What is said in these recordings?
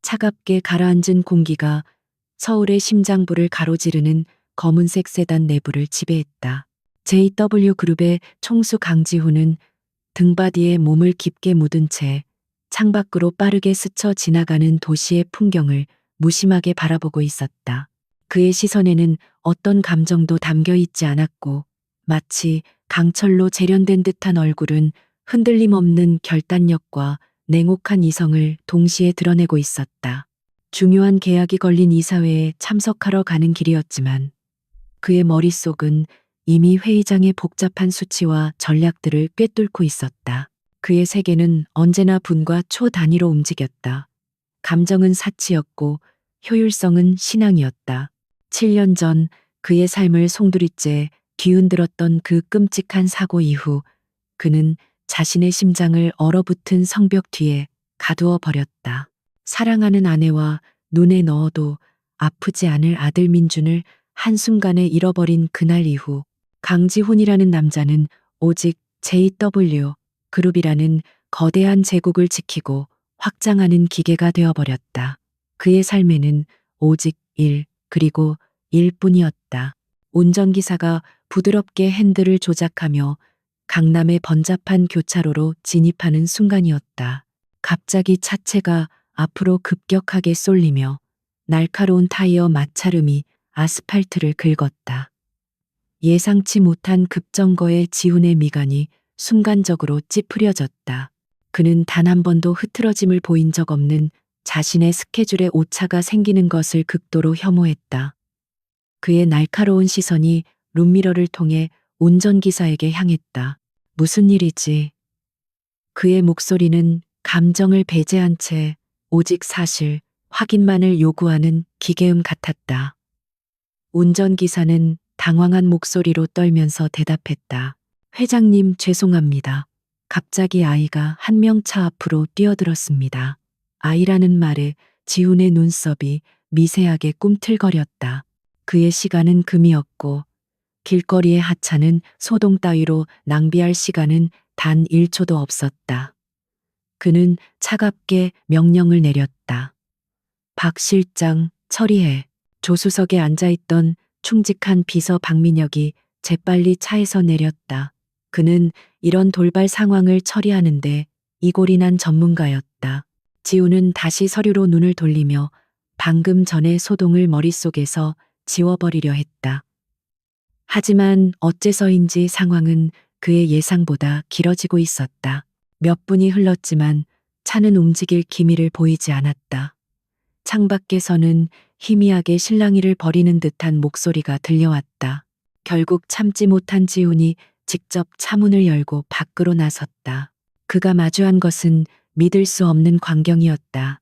차갑게 가라앉은 공기가 서울의 심장부를 가로지르는 검은색 세단 내부를 지배했다. JW 그룹의 총수 강지훈은 등받이에 몸을 깊게 묻은 채 창밖으로 빠르게 스쳐 지나가는 도시의 풍경을 무심하게 바라보고 있었다. 그의 시선에는 어떤 감정도 담겨 있지 않았고 마치 강철로 재련된 듯한 얼굴은 흔들림 없는 결단력과 냉혹한 이성을 동시에 드러내고 있었다. 중요한 계약이 걸린 이사회에 참석하러 가는 길이었지만 그의 머릿속은 이미 회의장의 복잡한 수치와 전략들을 꿰뚫고 있었다. 그의 세계는 언제나 분과 초 단위로 움직였다. 감정은 사치였고 효율성은 신앙이었다. 7년 전 그의 삶을 송두리째 뒤흔들었던 그 끔찍한 사고 이후 그는 자신의 심장을 얼어붙은 성벽 뒤에 가두어 버렸다. 사랑하는 아내와 눈에 넣어도 아프지 않을 아들 민준을 한순간에 잃어버린 그날 이후 강지훈이라는 남자는 오직 JW 그룹이라는 거대한 제국을 지키고 확장하는 기계가 되어버렸다. 그의 삶에는 오직 일, 그리고 일뿐이었다. 운전기사가 부드럽게 핸들을 조작하며 강남의 번잡한 교차로로 진입하는 순간이었다. 갑자기 차체가 앞으로 급격하게 쏠리며 날카로운 타이어 마찰음이 아스팔트를 긁었다. 예상치 못한 급정거에 지훈의 미간이 순간적으로 찌푸려졌다. 그는 단 한 번도 흐트러짐을 보인 적 없는 자신의 스케줄에 오차가 생기는 것을 극도로 혐오했다. 그의 날카로운 시선이 룸미러를 통해 운전기사에게 향했다. 무슨 일이지? 그의 목소리는 감정을 배제한 채 오직 사실, 확인만을 요구하는 기계음 같았다. 운전기사는 당황한 목소리로 떨면서 대답했다. 회장님, 죄송합니다. 갑자기 아이가 한 명 차 앞으로 뛰어들었습니다. 아이라는 말에 지훈의 눈썹이 미세하게 꿈틀거렸다. 그의 시간은 금이었고 길거리의 하찮은 소동 따위로 낭비할 시간은 단 1초도 없었다. 그는 차갑게 명령을 내렸다. 박 실장, 처리해. 조수석에 앉아있던 충직한 비서 박민혁이 재빨리 차에서 내렸다. 그는 이런 돌발 상황을 처리하는데 이골이 난 전문가였다. 지훈은 다시 서류로 눈을 돌리며 방금 전의 소동을 머릿속에서 지워버리려 했다. 하지만 어째서인지 상황은 그의 예상보다 길어지고 있었다. 몇 분이 흘렀지만 차는 움직일 기미를 보이지 않았다. 창밖에서는 희미하게 실랑이를 벌이는 듯한 목소리가 들려왔다. 결국 참지 못한 지훈이 직접 차문을 열고 밖으로 나섰다. 그가 마주한 것은 믿을 수 없는 광경이었다.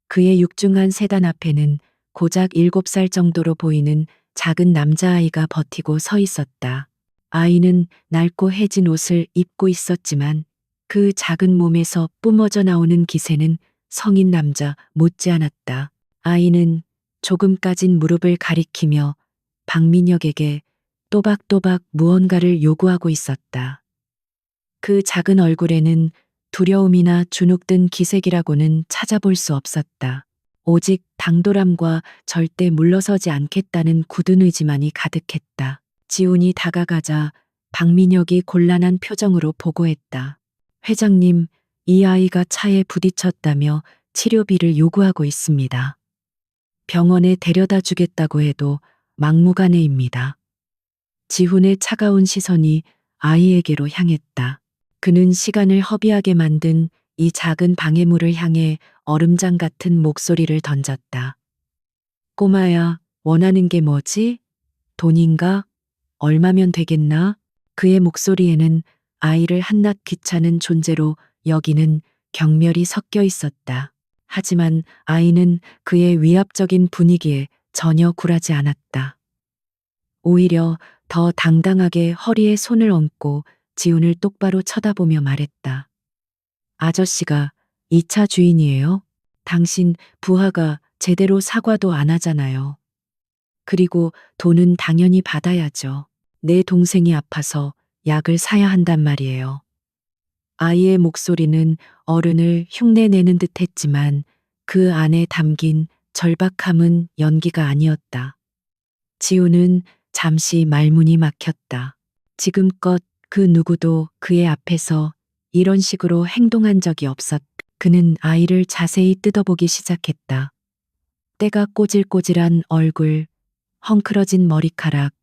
그의 육중한 세단 앞에는 고작 7살 정도로 보이는 작은 남자아이가 버티고 서 있었다. 아이는 낡고 해진 옷을 입고 있었지만 그 작은 몸에서 뿜어져 나오는 기세는 성인 남자 못지않았다. 아이는 조금까진 무릎을 가리키며 박민혁에게 또박또박 무언가를 요구하고 있었다. 그 작은 얼굴에는 두려움이나 주눅든 기색이라고는 찾아볼 수 없었다. 오직 당돌함과 절대 물러서지 않겠다는 굳은 의지만이 가득했다. 지훈이 다가가자 박민혁이 곤란한 표정으로 보고했다. 회장님, 이 아이가 차에 부딪혔다며 치료비를 요구하고 있습니다. 병원에 데려다 주겠다고 해도 막무가내입니다. 지훈의 차가운 시선이 아이에게로 향했다. 그는 시간을 허비하게 만든 이 작은 방해물을 향해 얼음장 같은 목소리를 던졌다. 꼬마야, 원하는 게 뭐지? 돈인가? 얼마면 되겠나? 그의 목소리에는 아이를 한낱 귀찮은 존재로 여기는 경멸이 섞여 있었다. 하지만 아이는 그의 위압적인 분위기에 전혀 굴하지 않았다. 오히려 더 당당하게 허리에 손을 얹고 지훈을 똑바로 쳐다보며 말했다. 아저씨가 이 차 주인이에요? 당신 부하가 제대로 사과도 안 하잖아요. 그리고 돈은 당연히 받아야죠. 내 동생이 아파서 약을 사야 한단 말이에요. 아이의 목소리는 어른을 흉내내는 듯 했지만 그 안에 담긴 절박함은 연기가 아니었다. 지우는 잠시 말문이 막혔다. 지금껏 그 누구도 그의 앞에서 이런 식으로 행동한 적이 없었다. 그는 아이를 자세히 뜯어보기 시작했다. 때가 꼬질꼬질한 얼굴, 헝클어진 머리카락,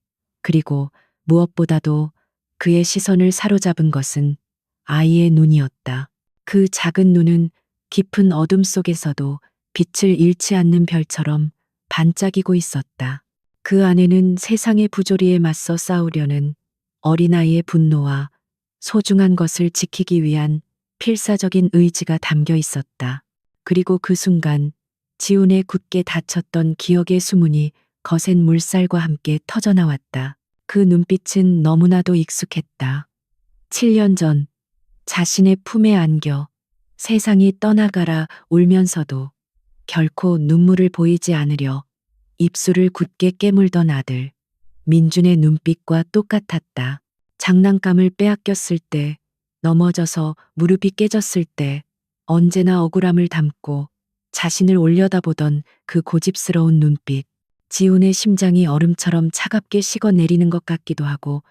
그리고 무엇보다도 그의 시선을 사로잡은 것은 아이의 눈이었다. 그 작은 눈은 깊은 어둠 속에서도 빛을 잃지 않는 별처럼 반짝이고 있었다. 그 안에는 세상의 부조리에 맞서 싸우려는 어린아이의 분노와 소중한 것을 지키기 위한 필사적인 의지가 담겨 있었다. 그리고 그 순간 지훈의 굳게 닫혔던 기억의 수문이 거센 물살과 함께 터져나왔다. 그 눈빛은 너무나도 익숙했다. 7년 전 자신의 품에 안겨 세상이 떠나가라 울면서도 결코 눈물을 보이지 않으려 입술을 굳게 깨물던 아들. 민준의 눈빛과 똑같았다. 장난감을 빼앗겼을 때, 넘어져서 무릎이 깨졌을 때, 언제나 억울함을 담고 자신을 올려다보던 그 고집스러운 눈빛. 지훈의 심장이 얼음처럼 차갑게 식어내리는 것 같기도 하고,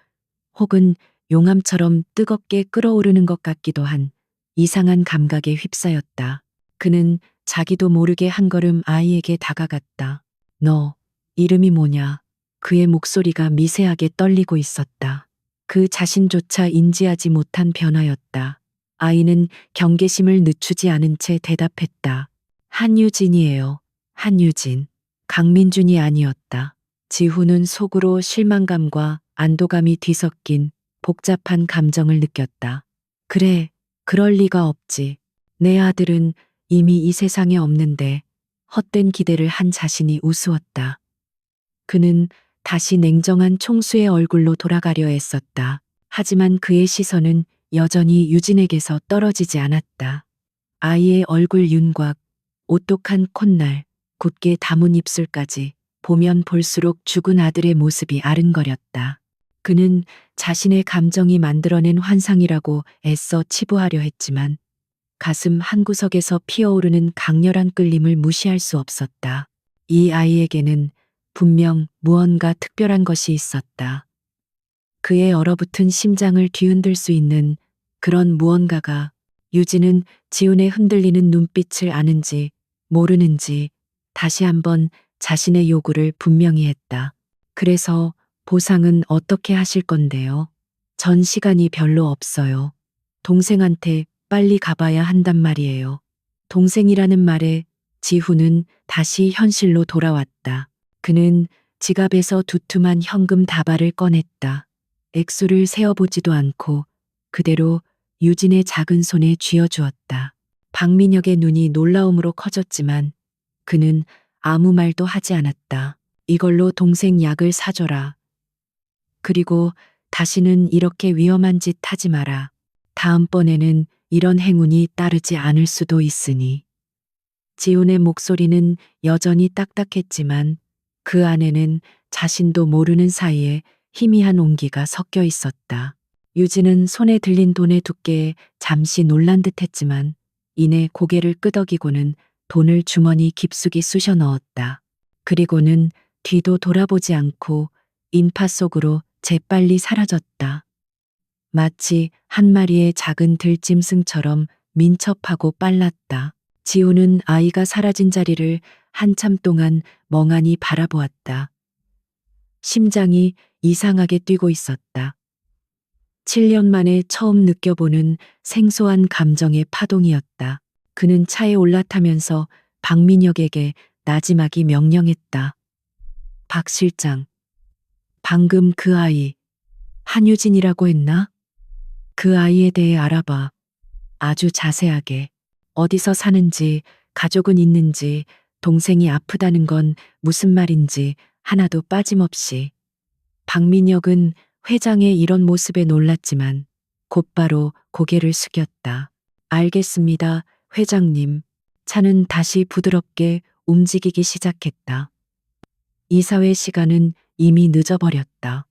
혹은 용암처럼 뜨겁게 끓어오르는 것 같기도 한 이상한 감각에 휩싸였다. 그는 자기도 모르게 한 걸음 아이에게 다가갔다. 너, 이름이 뭐냐? 그의 목소리가 미세하게 떨리고 있었다. 그 자신조차 인지하지 못한 변화였다. 아이는 경계심을 늦추지 않은 채 대답했다. 한유진이에요. 한유진. 강민준이 아니었다. 지훈은 속으로 실망감과 안도감이 뒤섞인 복잡한 감정을 느꼈다. 그래, 그럴 리가 없지. 내 아들은 이미 이 세상에 없는데 헛된 기대를 한 자신이 우스웠다. 그는 다시 냉정한 총수의 얼굴로 돌아가려 애썼다. 하지만 그의 시선은 여전히 유진에게서 떨어지지 않았다. 아이의 얼굴 윤곽, 오똑한 콧날, 굳게 담은 입술까지 보면 볼수록 죽은 아들의 모습이 아른거렸다. 그는 자신의 감정이 만들어낸 환상이라고 애써 치부하려 했지만 가슴 한구석에서 피어오르는 강렬한 끌림을 무시할 수 없었다. 이 아이에게는 분명 무언가 특별한 것이 있었다. 그의 얼어붙은 심장을 뒤흔들 수 있는 그런 무언가가. 유진은 지훈의 흔들리는 눈빛을 아는지 모르는지 다시 한번 자신의 요구를 분명히 했다. 그래서 보상은 어떻게 하실 건데요? 전 시간이 별로 없어요. 동생한테 빨리 가봐야 한단 말이에요. 동생이라는 말에 지훈은 다시 현실로 돌아왔다. 그는 지갑에서 두툼한 현금 다발을 꺼냈다. 액수를 세어보지도 않고 그대로 유진의 작은 손에 쥐어주었다. 박민혁의 눈이 놀라움으로 커졌지만 그는 아무 말도 하지 않았다. 이걸로 동생 약을 사줘라. 그리고 다시는 이렇게 위험한 짓 하지 마라. 다음번에는 이런 행운이 따르지 않을 수도 있으니. 지훈의 목소리는 여전히 딱딱했지만 그 안에는 자신도 모르는 사이에 희미한 온기가 섞여 있었다. 유진은 손에 들린 돈의 두께에 잠시 놀란 듯했지만 이내 고개를 끄덕이고는 돈을 주머니 깊숙이 쑤셔 넣었다. 그리고는 뒤도 돌아보지 않고 인파 속으로 재빨리 사라졌다. 마치 한 마리의 작은 들짐승처럼 민첩하고 빨랐다. 지우는 아이가 사라진 자리를 한참 동안 멍하니 바라보았다. 심장이 이상하게 뛰고 있었다. 7년 만에 처음 느껴보는 생소한 감정의 파동이었다. 그는 차에 올라타면서 박민혁에게 나지막이 명령했다. 박 실장, 방금 그 아이, 한유진이라고 했나? 그 아이에 대해 알아봐. 아주 자세하게. 어디서 사는지, 가족은 있는지, 동생이 아프다는 건 무슨 말인지 하나도 빠짐없이. 박민혁은 회장의 이런 모습에 놀랐지만 곧바로 고개를 숙였다. 알겠습니다, 회장님. 차는 다시 부드럽게 움직이기 시작했다. 이사회 시간은 이미 늦어버렸다.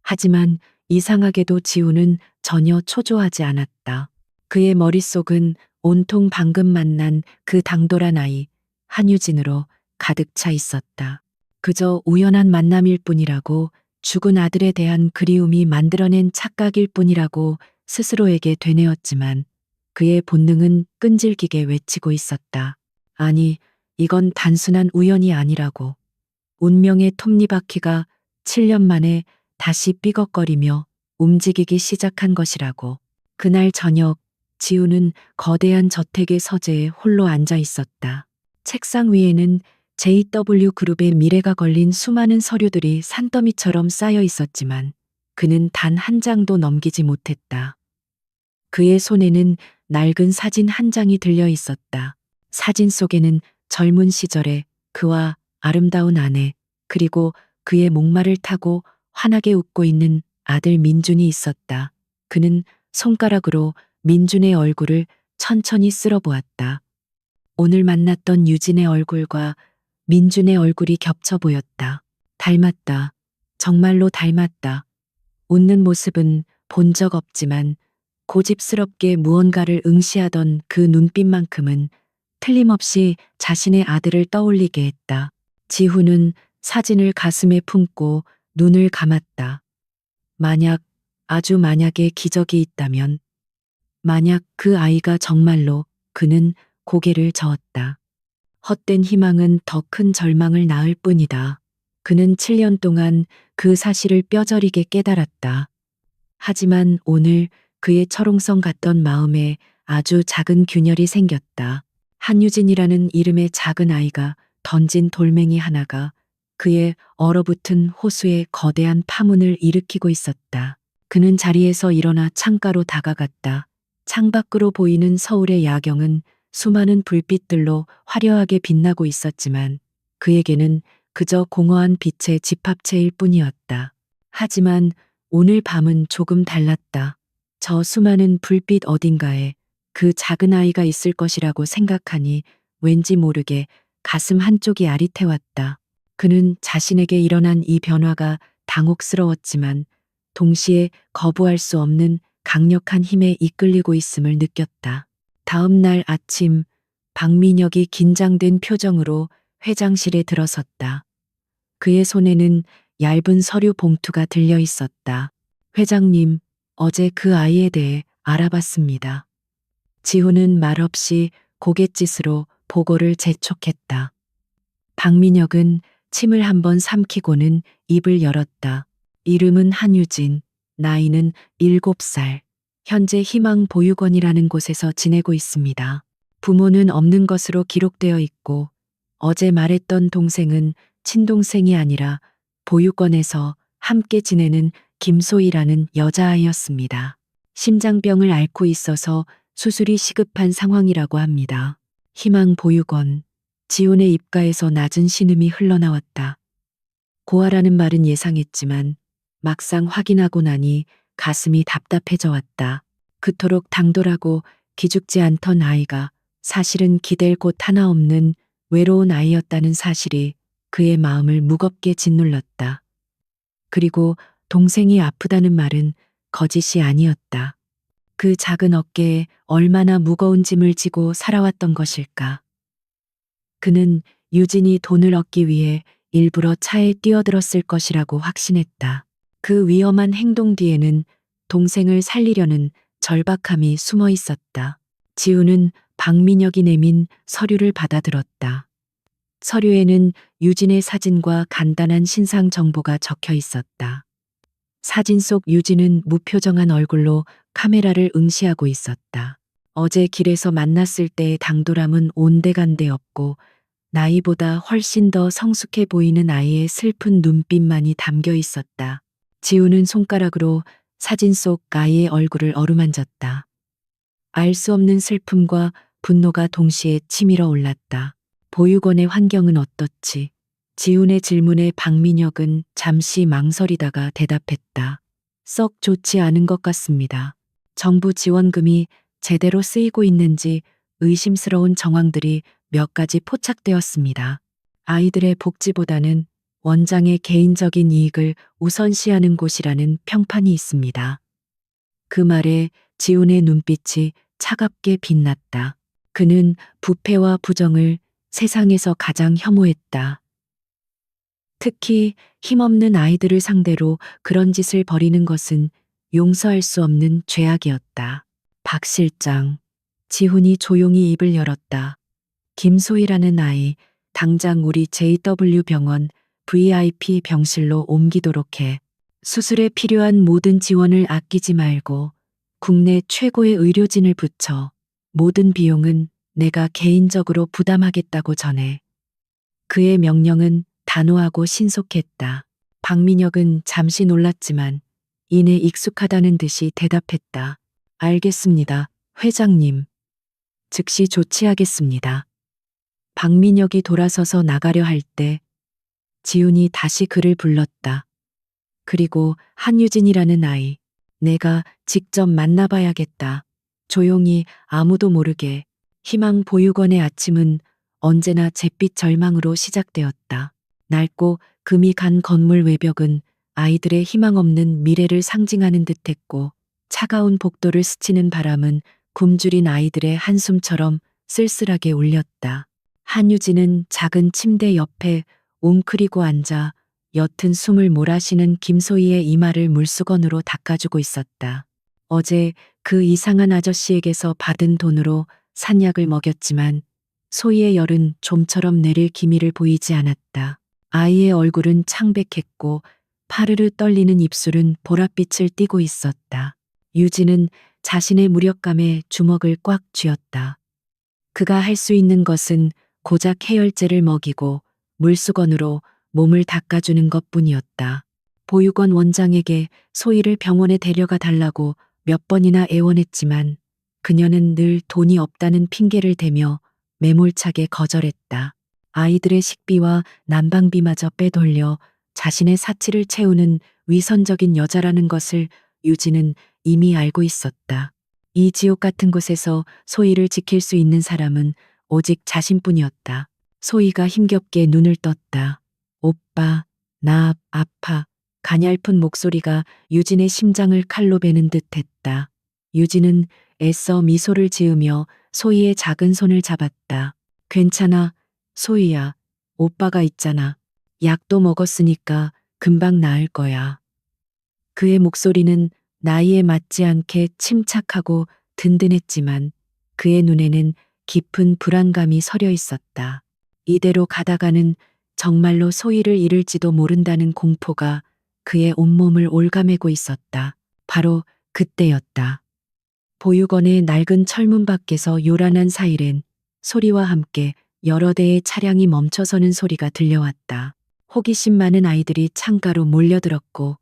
하지만 이상하게도 지우는 전혀 초조하지 않았다. 그의 머릿속은 온통 방금 만난 그 당돌한 아이 한유진으로 가득 차 있었다. 그저 우연한 만남일 뿐이라고, 죽은 아들에 대한 그리움이 만들어낸 착각일 뿐이라고 스스로에게 되뇌었지만 그의 본능은 끈질기게 외치고 있었다. 아니, 이건 단순한 우연이 아니라고. 운명의 톱니바퀴가 7년 만에 다시 삐걱거리며 움직이기 시작한 것이라고. 그날 저녁, 지우는 거대한 저택의 서재에 홀로 앉아 있었다. 책상 위에는 JW 그룹의 미래가 걸린 수많은 서류들이 산더미처럼 쌓여 있었지만 그는 단 한 장도 넘기지 못했다. 그의 손에는 낡은 사진 한 장이 들려 있었다. 사진 속에는 젊은 시절의 그와 아름다운 아내, 그리고 그의 목마를 타고 환하게 웃고 있는 아들 민준이 있었다. 그는 손가락으로 민준의 얼굴을 천천히 쓸어보았다. 오늘 만났던 유진의 얼굴과 민준의 얼굴이 겹쳐 보였다. 닮았다. 정말로 닮았다. 웃는 모습은 본 적 없지만 고집스럽게 무언가를 응시하던 그 눈빛만큼은 틀림없이 자신의 아들을 떠올리게 했다. 지훈은 사진을 가슴에 품고 눈을 감았다. 만약, 아주 만약에 기적이 있다면, 만약 그 아이가 정말로, 그는 고개를 저었다. 헛된 희망은 더 큰 절망을 낳을 뿐이다. 그는 7년 동안 그 사실을 뼈저리게 깨달았다. 하지만 오늘 그의 철옹성 같던 마음에 아주 작은 균열이 생겼다. 한유진이라는 이름의 작은 아이가 던진 돌멩이 하나가 그의 얼어붙은 호수에 거대한 파문을 일으키고 있었다. 그는 자리에서 일어나 창가로 다가갔다. 창밖으로 보이는 서울의 야경은 수많은 불빛들로 화려하게 빛나고 있었지만 그에게는 그저 공허한 빛의 집합체일 뿐이었다. 하지만 오늘 밤은 조금 달랐다. 저 수많은 불빛 어딘가에 그 작은 아이가 있을 것이라고 생각하니 왠지 모르게 가슴 한쪽이 아릿해왔다. 그는 자신에게 일어난 이 변화가 당혹스러웠지만 동시에 거부할 수 없는 강력한 힘에 이끌리고 있음을 느꼈다. 다음 날 아침, 박민혁이 긴장된 표정으로 회장실에 들어섰다. 그의 손에는 얇은 서류 봉투가 들려 있었다. 회장님, 어제 그 아이에 대해 알아봤습니다. 지훈은 말없이 고갯짓으로 보고를 재촉했다. 박민혁은 침을 한번 삼키고는 입을 열었다. 이름은 한유진, 나이는 7살. 현재 희망보육원이라는 곳에서 지내고 있습니다. 부모는 없는 것으로 기록되어 있고 어제 말했던 동생은 친동생이 아니라 보육원에서 함께 지내는 김소희라는 여자아이였습니다. 심장병을 앓고 있어서 수술이 시급한 상황이라고 합니다. 희망보육원. 지훈의 입가에서 낮은 신음이 흘러나왔다. 고아라는 말은 예상했지만 막상 확인하고 나니 가슴이 답답해져 왔다. 그토록 당돌하고 기죽지 않던 아이가 사실은 기댈 곳 하나 없는 외로운 아이였다는 사실이 그의 마음을 무겁게 짓눌렀다. 그리고 동생이 아프다는 말은 거짓이 아니었다. 그 작은 어깨에 얼마나 무거운 짐을 지고 살아왔던 것일까. 그는 유진이 돈을 얻기 위해 일부러 차에 뛰어들었을 것이라고 확신했다. 그 위험한 행동 뒤에는 동생을 살리려는 절박함이 숨어 있었다. 지우는 박민혁이 내민 서류를 받아들었다. 서류에는 유진의 사진과 간단한 신상 정보가 적혀 있었다. 사진 속 유진은 무표정한 얼굴로 카메라를 응시하고 있었다. 어제 길에서 만났을 때의 당돌함은 온데간데 없고 나이보다 훨씬 더 성숙해 보이는 아이의 슬픈 눈빛만이 담겨 있었다. 지우는 손가락으로 사진 속 아이의 얼굴을 어루만졌다. 알 수 없는 슬픔과 분노가 동시에 치밀어 올랐다. 보육원의 환경은 어떻지? 지훈의 질문에 박민혁은 잠시 망설이다가 대답했다. 썩 좋지 않은 것 같습니다. 정부 지원금이 제대로 쓰이고 있는지 의심스러운 정황들이 몇 가지 포착되었습니다. 아이들의 복지보다는 원장의 개인적인 이익을 우선시하는 곳이라는 평판이 있습니다. 그 말에 지훈의 눈빛이 차갑게 빛났다. 그는 부패와 부정을 세상에서 가장 혐오했다. 특히 힘없는 아이들을 상대로 그런 짓을 벌이는 것은 용서할 수 없는 죄악이었다. 박 실장, 지훈이 조용히 입을 열었다. 김소희라는 아이, 당장 우리 JW 병원 VIP 병실로 옮기도록 해. 수술에 필요한 모든 지원을 아끼지 말고 국내 최고의 의료진을 붙여 모든 비용은 내가 개인적으로 부담하겠다고 전해. 그의 명령은 단호하고 신속했다. 박민혁은 잠시 놀랐지만 이내 익숙하다는 듯이 대답했다. 알겠습니다, 회장님. 즉시 조치하겠습니다. 박민혁이 돌아서서 나가려 할 때 지훈이 다시 그를 불렀다. 그리고 한유진이라는 아이, 내가 직접 만나봐야겠다. 조용히 아무도 모르게 희망 보육원의 아침은 언제나 잿빛 절망으로 시작되었다. 낡고 금이 간 건물 외벽은 아이들의 희망 없는 미래를 상징하는 듯했고 차가운 복도를 스치는 바람은 굶주린 아이들의 한숨처럼 쓸쓸하게 울렸다. 한유진은 작은 침대 옆에 웅크리고 앉아 옅은 숨을 몰아쉬는 김소희의 이마를 물수건으로 닦아주고 있었다. 어제 그 이상한 아저씨에게서 받은 돈으로 산약을 먹였지만 소희의 열은 좀처럼 내릴 기미를 보이지 않았다. 아이의 얼굴은 창백했고 파르르 떨리는 입술은 보랏빛을 띠고 있었다. 유진은 자신의 무력감에 주먹을 꽉 쥐었다. 그가 할 수 있는 것은 고작 해열제를 먹이고 물수건으로 몸을 닦아주는 것뿐이었다. 보육원 원장에게 소희를 병원에 데려가 달라고 몇 번이나 애원했지만 그녀는 늘 돈이 없다는 핑계를 대며 매몰차게 거절했다. 아이들의 식비와 난방비마저 빼돌려 자신의 사치를 채우는 위선적인 여자라는 것을 유진은 이미 알고 있었다. 이 지옥 같은 곳에서 소희를 지킬 수 있는 사람은 오직 자신뿐이었다. 소희가 힘겹게 눈을 떴다. 오빠, 나 아파. 가냘픈 목소리가 유진의 심장을 칼로 베는 듯 했다. 유진은 애써 미소를 지으며 소희의 작은 손을 잡았다. 괜찮아, 소희야. 오빠가 있잖아. 약도 먹었으니까 금방 나을 거야. 그의 목소리는 나이에 맞지 않게 침착하고 든든했지만 그의 눈에는 깊은 불안감이 서려 있었다. 이대로 가다가는 정말로 소희를 잃을지도 모른다는 공포가 그의 온몸을 올가매고 있었다. 바로 그때였다. 보육원의 낡은 철문 밖에서 요란한 사이렌 소리와 함께 여러 대의 차량이 멈춰서는 소리가 들려왔다. 호기심 많은 아이들이 창가로 몰려들었고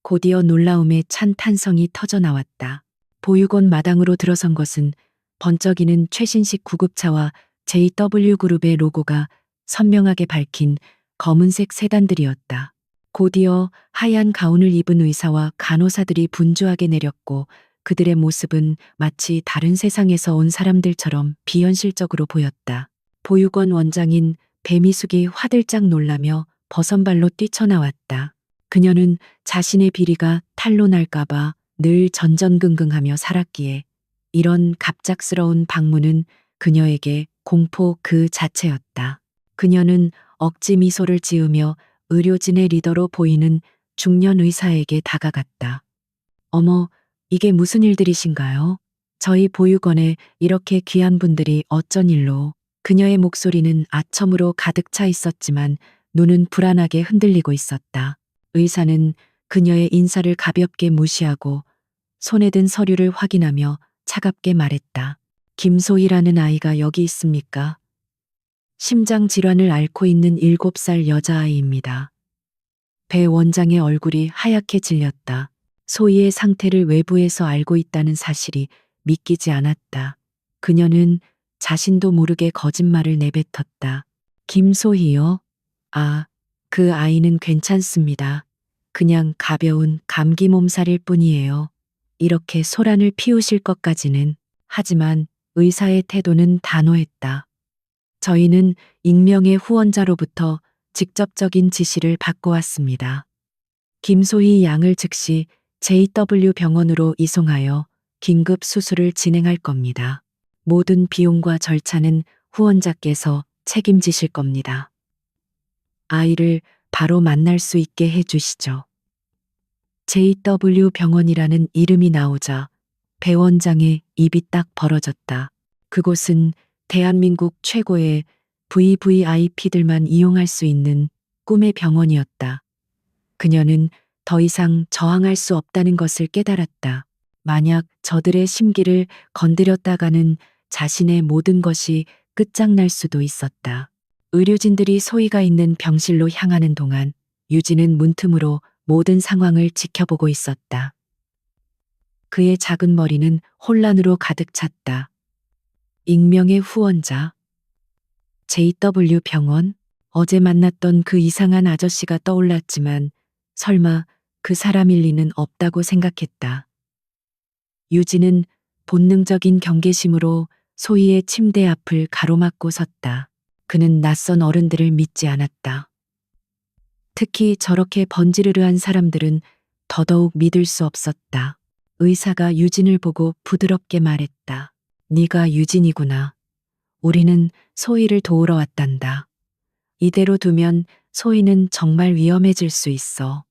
곧이어 놀라움에 찬 탄성이 터져 나왔다. 보육원 마당으로 들어선 것은 번쩍이는 최신식 구급차와 JW그룹의 로고가 선명하게 밝힌 검은색 세단들이었다. 곧이어 하얀 가운을 입은 의사와 간호사들이 분주하게 내렸고 그들의 모습은 마치 다른 세상에서 온 사람들처럼 비현실적으로 보였다. 보육원 원장인 배미숙이 화들짝 놀라며 버선발로 뛰쳐나왔다. 그녀는 자신의 비리가 탄로 날까봐 늘 전전긍긍하며 살았기에 이런 갑작스러운 방문은 그녀에게 공포 그 자체였다. 그녀는 억지 미소를 지으며 의료진의 리더로 보이는 중년 의사에게 다가갔다. 어머, 이게 무슨 일들이신가요? 저희 보육원에 이렇게 귀한 분들이 어쩐 일로? 그녀의 목소리는 아첨으로 가득 차 있었지만 눈은 불안하게 흔들리고 있었다. 의사는 그녀의 인사를 가볍게 무시하고 손에 든 서류를 확인하며 차갑게 말했다. 김소희라는 아이가 여기 있습니까? 심장 질환을 앓고 있는 7살 여자아이입니다. 배 원장의 얼굴이 하얗게 질렸다. 소희의 상태를 외부에서 알고 있다는 사실이 믿기지 않았다. 그녀는 자신도 모르게 거짓말을 내뱉었다. 김소희요? 아, 그 아이는 괜찮습니다. 그냥 가벼운 감기 몸살일 뿐이에요. 이렇게 소란을 피우실 것까지는. 하지만 의사의 태도는 단호했다. 저희는 익명의 후원자로부터 직접적인 지시를 받고 왔습니다. 김소희 양을 즉시 JW 병원으로 이송하여 긴급 수술을 진행할 겁니다. 모든 비용과 절차는 후원자께서 책임지실 겁니다. 아이를 바로 만날 수 있게 해주시죠. JW 병원이라는 이름이 나오자 배 원장의 입이 딱 벌어졌다. 그곳은 대한민국 최고의 VVIP들만 이용할 수 있는 꿈의 병원이었다. 그녀는 더 이상 저항할 수 없다는 것을 깨달았다. 만약 저들의 심기를 건드렸다가는 자신의 모든 것이 끝장날 수도 있었다. 의료진들이 소희가 있는 병실로 향하는 동안 유진은 문틈으로 모든 상황을 지켜보고 있었다. 그의 작은 머리는 혼란으로 가득 찼다. 익명의 후원자, JW 병원, 어제 만났던 그 이상한 아저씨가 떠올랐지만 설마 그 사람일 리는 없다고 생각했다. 유진은 본능적인 경계심으로 소희의 침대 앞을 가로막고 섰다. 그는 낯선 어른들을 믿지 않았다. 특히 저렇게 번지르르한 사람들은 더더욱 믿을 수 없었다. 의사가 유진을 보고 부드럽게 말했다. 네가 유진이구나. 우리는 소희를 도우러 왔단다. 이대로 두면 소희는 정말 위험해질 수 있어.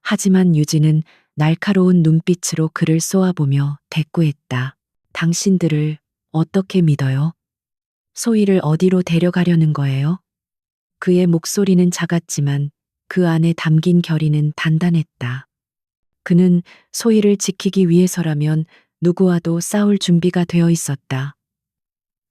하지만 유진은 날카로운 눈빛으로 그를 쏘아보며 대꾸했다. 당신들을 어떻게 믿어요? 소희를 어디로 데려가려는 거예요? 그의 목소리는 작았지만 그 안에 담긴 결의는 단단했다. 그는 소희를 지키기 위해서라면 누구와도 싸울 준비가 되어 있었다.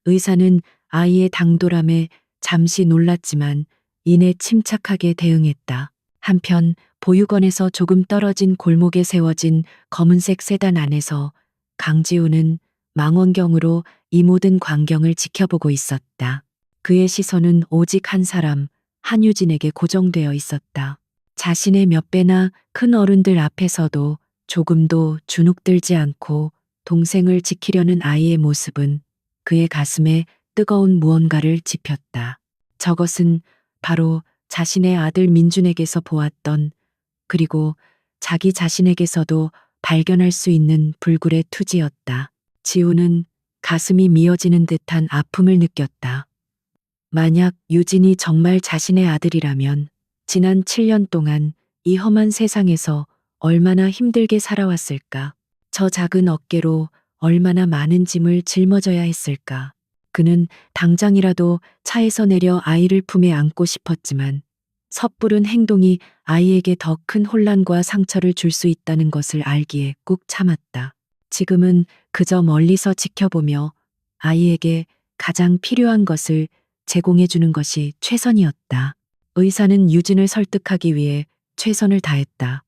의사는 아이의 당돌함에 잠시 놀랐지만 이내 침착하게 대응했다. 한편 보육원에서 조금 떨어진 골목에 세워진 검은색 세단 안에서 강지우는 망원경으로 이 모든 광경을 지켜보고 있었다. 그의 시선은 오직 한 사람, 한유진에게 고정되어 있었다. 자신의 몇 배나 큰 어른들 앞에서도 조금도 주눅들지 않고 동생을 지키려는 아이의 모습은 그의 가슴에 뜨거운 무언가를 지폈다. 저것은 바로 자신의 아들 민준에게서 보았던, 그리고 자기 자신에게서도 발견할 수 있는 불굴의 투지였다. 지우는 가슴이 미어지는 듯한 아픔을 느꼈다. 만약 유진이 정말 자신의 아들이라면 지난 7년 동안 이 험한 세상에서 얼마나 힘들게 살아왔을까? 저 작은 어깨로 얼마나 많은 짐을 짊어져야 했을까? 그는 당장이라도 차에서 내려 아이를 품에 안고 싶었지만 섣부른 행동이 아이에게 더 큰 혼란과 상처를 줄 수 있다는 것을 알기에 꾹 참았다. 지금은 그저 멀리서 지켜보며 아이에게 가장 필요한 것을 제공해 주는 것이 최선이었다. 의사는 유진을 설득하기 위해 최선을 다했다.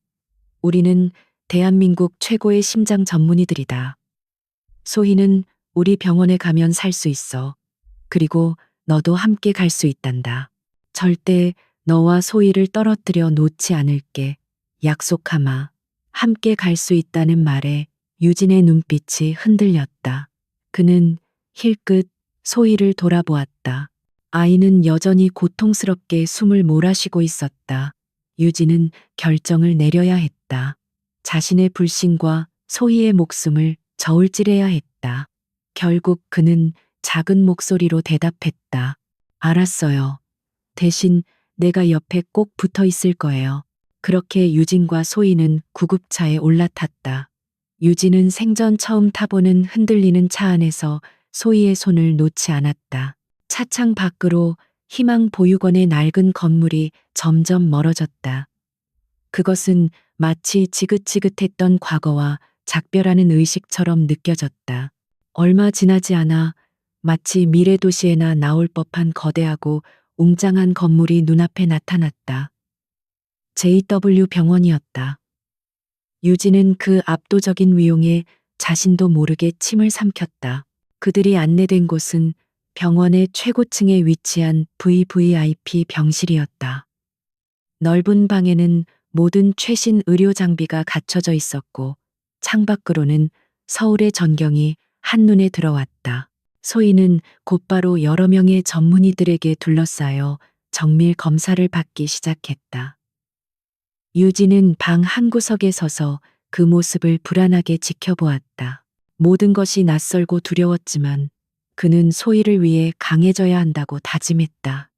우리는 대한민국 최고의 심장 전문의들이다. 소희는 우리 병원에 가면 살 수 있어. 그리고 너도 함께 갈 수 있단다. 절대 너와 소희를 떨어뜨려 놓지 않을게. 약속하마. 함께 갈 수 있다는 말에 유진의 눈빛이 흔들렸다. 그는 힐끗 소희를 돌아보았다. 아이는 여전히 고통스럽게 숨을 몰아쉬고 있었다. 유진은 결정을 내려야 했다. 자신의 불신과 소희의 목숨을 저울질해야 했다. 결국 그는 작은 목소리로 대답했다. 알았어요. 대신 내가 옆에 꼭 붙어 있을 거예요. 그렇게 유진과 소희는 구급차에 올라탔다. 유진은 생전 처음 타보는 흔들리는 차 안에서 소희의 손을 놓지 않았다. 차창 밖으로 희망 보육원의 낡은 건물이 점점 멀어졌다. 그것은 마치 지긋지긋했던 과거와 작별하는 의식처럼 느껴졌다. 얼마 지나지 않아 마치 미래 도시에나 나올 법한 거대하고 웅장한 건물이 눈앞에 나타났다. JW 병원이었다. 유진은 그 압도적인 위용에 자신도 모르게 침을 삼켰다. 그들이 안내된 곳은 병원의 최고층에 위치한 VVIP 병실이었다. 넓은 방에는 모든 최신 의료 장비가 갖춰져 있었고 창밖으로는 서울의 전경이 한눈에 들어왔다. 소희는 곧바로 여러 명의 전문의들에게 둘러싸여 정밀 검사를 받기 시작했다. 유진은 방 한 구석에 서서 그 모습을 불안하게 지켜보았다. 모든 것이 낯설고 두려웠지만 그는 소희를 위해 강해져야 한다고 다짐했다.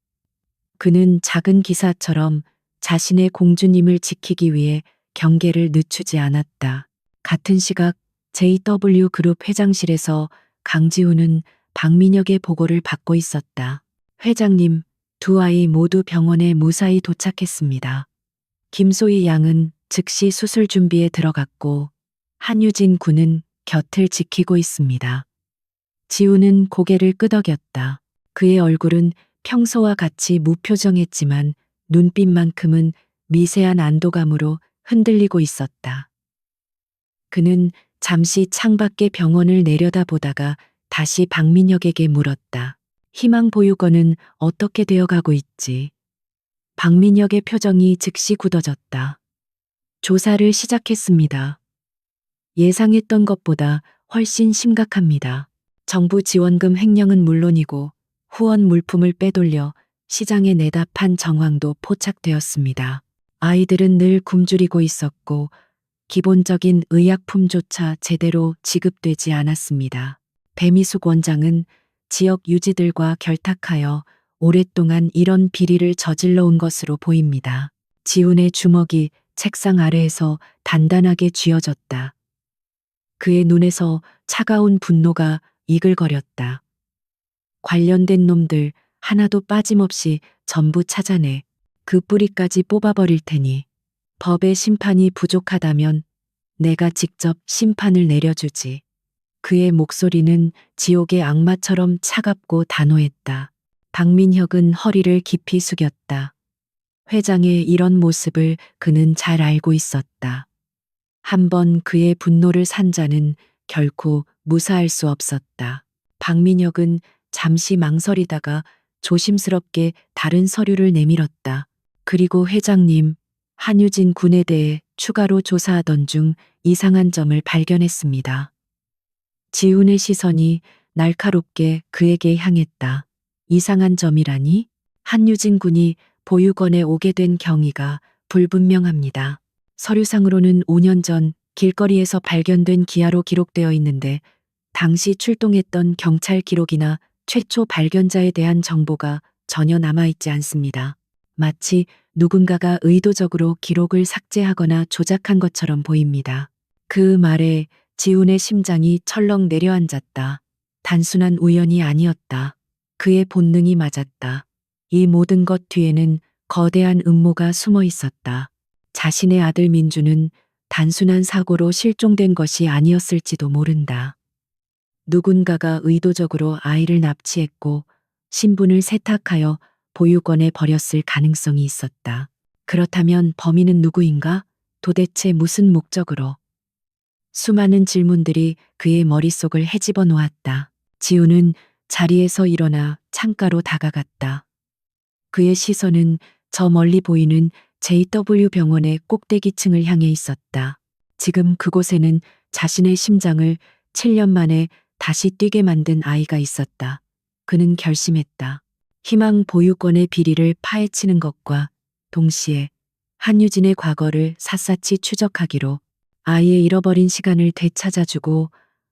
그는 작은 기사처럼 자신의 공주님을 지키기 위해 경계를 늦추지 않았다. 같은 시각 JW 그룹 회장실에서 강지훈은 박민혁의 보고를 받고 있었다. 회장님, 두 아이 모두 병원에 무사히 도착했습니다. 김소희 양은 즉시 수술 준비에 들어갔고 한유진 군은 곁을 지키고 있습니다. 지우는 고개를 끄덕였다. 그의 얼굴은 평소와 같이 무표정했지만 눈빛만큼은 미세한 안도감으로 흔들리고 있었다. 그는 잠시 창밖의 병원을 내려다보다가 다시 박민혁에게 물었다. 희망보육원은 어떻게 되어가고 있지? 박민혁의 표정이 즉시 굳어졌다. 조사를 시작했습니다. 예상했던 것보다 훨씬 심각합니다. 정부 지원금 횡령은 물론이고 후원 물품을 빼돌려 시장에 내다 판 정황도 포착되었습니다. 아이들은 늘 굶주리고 있었고 기본적인 의약품조차 제대로 지급되지 않았습니다. 배미숙 원장은 지역 유지들과 결탁하여 오랫동안 이런 비리를 저질러 온 것으로 보입니다. 지훈의 주먹이 책상 아래에서 단단하게 쥐어졌다. 그의 눈에서 차가운 분노가 이글거렸다. 관련된 놈들 하나도 빠짐없이 전부 찾아내 그 뿌리까지 뽑아버릴 테니 법의 심판이 부족하다면 내가 직접 심판을 내려주지. 그의 목소리는 지옥의 악마처럼 차갑고 단호했다. 박민혁은 허리를 깊이 숙였다. 회장의 이런 모습을 그는 잘 알고 있었다. 한번 그의 분노를 산 자는 결코 무사할 수 없었다. 박민혁은 잠시 망설이다가 조심스럽게 다른 서류를 내밀었다. 그리고 회장님, 한유진 군에 대해 추가로 조사하던 중 이상한 점을 발견했습니다. 지훈의 시선이 날카롭게 그에게 향했다. 이상한 점이라니? 한유진 군이 보육원에 오게 된 경위가 불분명합니다. 서류상으로는 5년 전 길거리에서 발견된 기아로 기록되어 있는데 당시 출동했던 경찰 기록이나 최초 발견자에 대한 정보가 전혀 남아있지 않습니다. 마치 누군가가 의도적으로 기록을 삭제하거나 조작한 것처럼 보입니다. 그 말에 지훈의 심장이 철렁 내려앉았다. 단순한 우연이 아니었다. 그의 본능이 맞았다. 이 모든 것 뒤에는 거대한 음모가 숨어 있었다. 자신의 아들 민주는 단순한 사고로 실종된 것이 아니었을지도 모른다. 누군가가 의도적으로 아이를 납치했고 신분을 세탁하여 보육원에 버렸을 가능성이 있었다. 그렇다면 범인은 누구인가? 도대체 무슨 목적으로? 수많은 질문들이 그의 머릿속을 헤집어 놓았다. 지우는 자리에서 일어나 창가로 다가갔다. 그의 시선은 저 멀리 보이는 JW 병원의 꼭대기층을 향해 있었다. 지금 그곳에는 자신의 심장을 7년 만에 다시 뛰게 만든 아이가 있었다. 그는 결심했다. 희망 보육원의 비리를 파헤치는 것과 동시에 한유진의 과거를 샅샅이 추적하기로 아이의 잃어버린 시간을 되찾아주고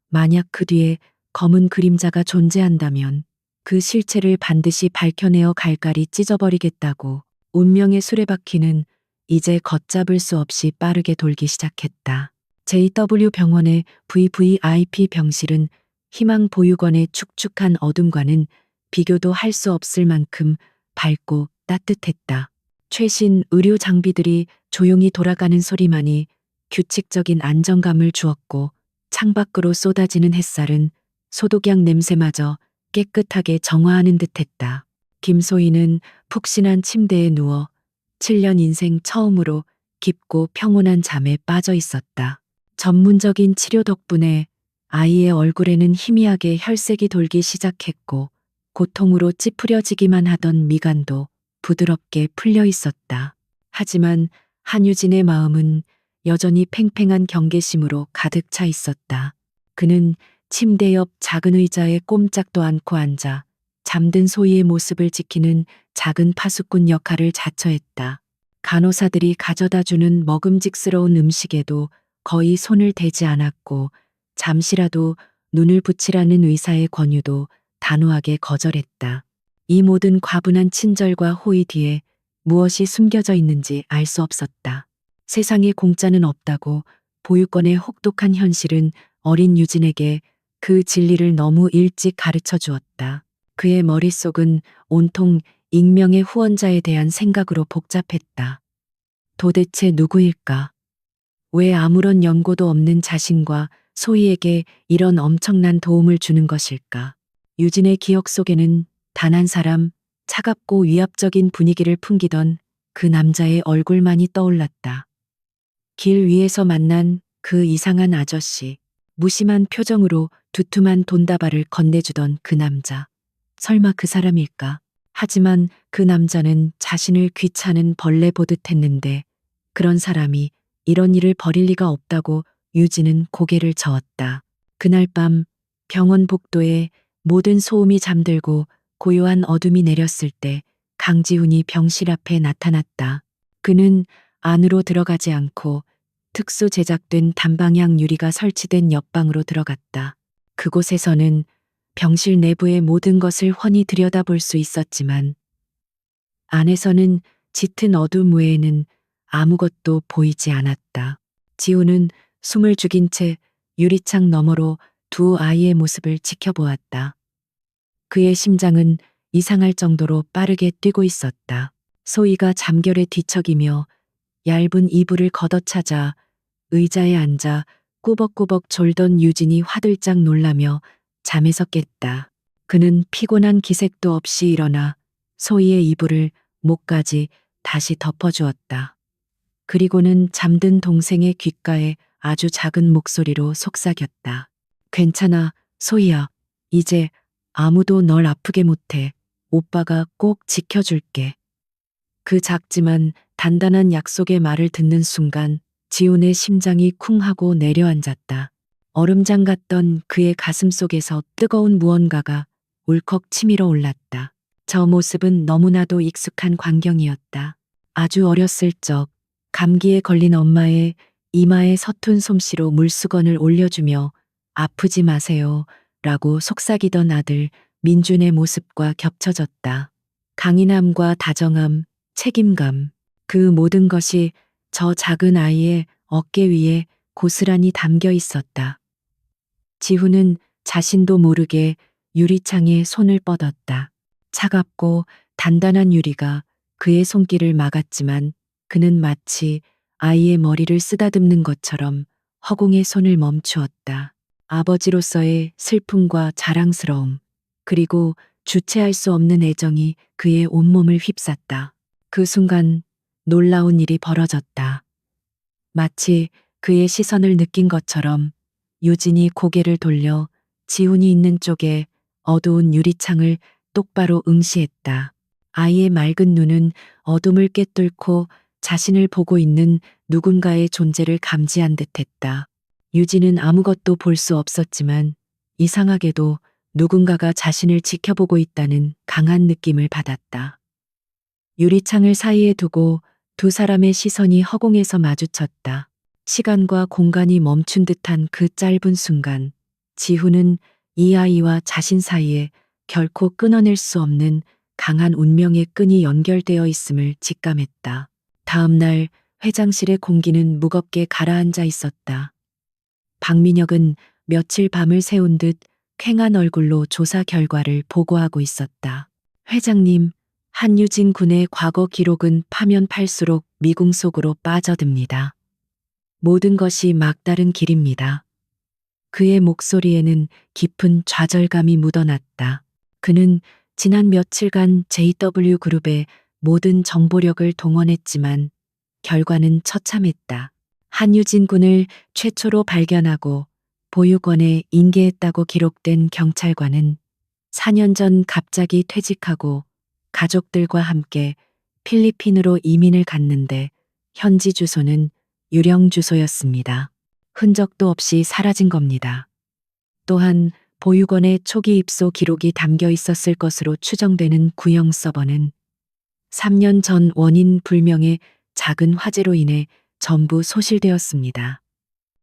만약 그 뒤에 검은 그림자가 존재한다면 그 실체를 반드시 밝혀내어 갈갈이 찢어버리겠다고. 운명의 수레바퀴는 이제 걷잡을 수 없이 빠르게 돌기 시작했다. JW 병원의 VVIP 병실은 희망 보육원의 축축한 어둠과는 비교도 할 수 없을 만큼 밝고 따뜻했다. 최신 의료 장비들이 조용히 돌아가는 소리만이 규칙적인 안정감을 주었고 창밖으로 쏟아지는 햇살은 소독약 냄새마저 깨끗하게 정화하는 듯했다. 김소희는 푹신한 침대에 누워 7년 인생 처음으로 깊고 평온한 잠에 빠져 있었다. 전문적인 치료 덕분에 아이의 얼굴에는 희미하게 혈색이 돌기 시작했고 고통으로 찌푸려지기만 하던 미간도 부드럽게 풀려 있었다. 하지만 한유진의 마음은 여전히 팽팽한 경계심으로 가득 차 있었다. 그는 침대 옆 작은 의자에 꼼짝도 않고 앉아 잠든 소희의 모습을 지키는 작은 파수꾼 역할을 자처했다. 간호사들이 가져다 주는 먹음직스러운 음식에도 거의 손을 대지 않았고 잠시라도 눈을 붙이라는 의사의 권유도 단호하게 거절했다. 이 모든 과분한 친절과 호의 뒤에 무엇이 숨겨져 있는지 알 수 없었다. 세상에 공짜는 없다고 보육원의 혹독한 현실은 어린 유진에게 그 진리를 너무 일찍 가르쳐 주었다. 그의 머릿속은 온통 익명의 후원자에 대한 생각으로 복잡했다. 도대체 누구일까? 왜 아무런 연고도 없는 자신과 소희에게 이런 엄청난 도움을 주는 것일까? 유진의 기억 속에는 단 한 사람, 차갑고 위압적인 분위기를 풍기던 그 남자의 얼굴만이 떠올랐다. 길 위에서 만난 그 이상한 아저씨, 무심한 표정으로 두툼한 돈다발을 건네주던 그 남자. 설마 그 사람일까? 하지만 그 남자는 자신을 귀찮은 벌레 보듯 했는데 그런 사람이 이런 일을 벌일 리가 없다고 유진은 고개를 저었다. 그날 밤 병원 복도에 모든 소음이 잠들고 고요한 어둠이 내렸을 때 강지훈이 병실 앞에 나타났다. 그는 안으로 들어가지 않고 특수 제작된 단방향 유리가 설치된 옆방으로 들어갔다. 그곳에서는 병실 내부의 모든 것을 훤히 들여다볼 수 있었지만 안에서는 짙은 어둠 외에는 아무것도 보이지 않았다. 지우는 숨을 죽인 채 유리창 너머로 두 아이의 모습을 지켜보았다. 그의 심장은 이상할 정도로 빠르게 뛰고 있었다. 소희가 잠결에 뒤척이며 얇은 이불을 걷어차자 의자에 앉아 꾸벅꾸벅 졸던 유진이 화들짝 놀라며 잠에서 깼다. 그는 피곤한 기색도 없이 일어나 소희의 이불을 목까지 다시 덮어주었다. 그리고는 잠든 동생의 귓가에 아주 작은 목소리로 속삭였다. 괜찮아, 소희야. 이제 아무도 널 아프게 못해. 오빠가 꼭 지켜줄게. 그 작지만 단단한 약속의 말을 듣는 순간 지훈의 심장이 쿵 하고 내려앉았다. 얼음장 같던 그의 가슴 속에서 뜨거운 무언가가 울컥 치밀어 올랐다. 저 모습은 너무나도 익숙한 광경이었다. 아주 어렸을 적 감기에 걸린 엄마의 이마에 서툰 솜씨로 물수건을 올려주며 아프지 마세요 라고 속삭이던 아들 민준의 모습과 겹쳐졌다. 강인함과 다정함, 책임감, 그 모든 것이 저 작은 아이의 어깨 위에 고스란히 담겨 있었다. 지훈은 자신도 모르게 유리창에 손을 뻗었다. 차갑고 단단한 유리가 그의 손길을 막았지만 그는 마치 아이의 머리를 쓰다듬는 것처럼 허공에 손을 멈추었다. 아버지로서의 슬픔과 자랑스러움, 그리고 주체할 수 없는 애정이 그의 온몸을 휩쌌다. 그 순간 놀라운 일이 벌어졌다. 마치 그의 시선을 느낀 것처럼 유진이 고개를 돌려 지훈이 있는 쪽에 어두운 유리창을 똑바로 응시했다. 아이의 맑은 눈은 어둠을 꿰뚫고 자신을 보고 있는 누군가의 존재를 감지한 듯했다. 유진은 아무것도 볼 수 없었지만 이상하게도 누군가가 자신을 지켜보고 있다는 강한 느낌을 받았다. 유리창을 사이에 두고 두 사람의 시선이 허공에서 마주쳤다. 시간과 공간이 멈춘 듯한 그 짧은 순간, 지훈은 이 아이와 자신 사이에 결코 끊어낼 수 없는 강한 운명의 끈이 연결되어 있음을 직감했다. 다음 날 회장실의 공기는 무겁게 가라앉아 있었다. 박민혁은 며칠 밤을 새운 듯 퀭한 얼굴로 조사 결과를 보고하고 있었다. 회장님, 한유진 군의 과거 기록은 파면 팔수록 미궁 속으로 빠져듭니다. 모든 것이 막다른 길입니다. 그의 목소리에는 깊은 좌절감이 묻어났다. 그는 지난 며칠간 JW 그룹의 모든 정보력을 동원했지만 결과는 처참했다. 한유진 군을 최초로 발견하고 보육원에 인계했다고 기록된 경찰관은 4년 전 갑자기 퇴직하고 가족들과 함께 필리핀으로 이민을 갔는데 현지 주소는 유령 주소였습니다. 흔적도 없이 사라진 겁니다. 또한 보육원의 초기 입소 기록이 담겨 있었을 것으로 추정되는 구형 서버는 3년 전 원인 불명의 작은 화재로 인해 전부 소실되었습니다.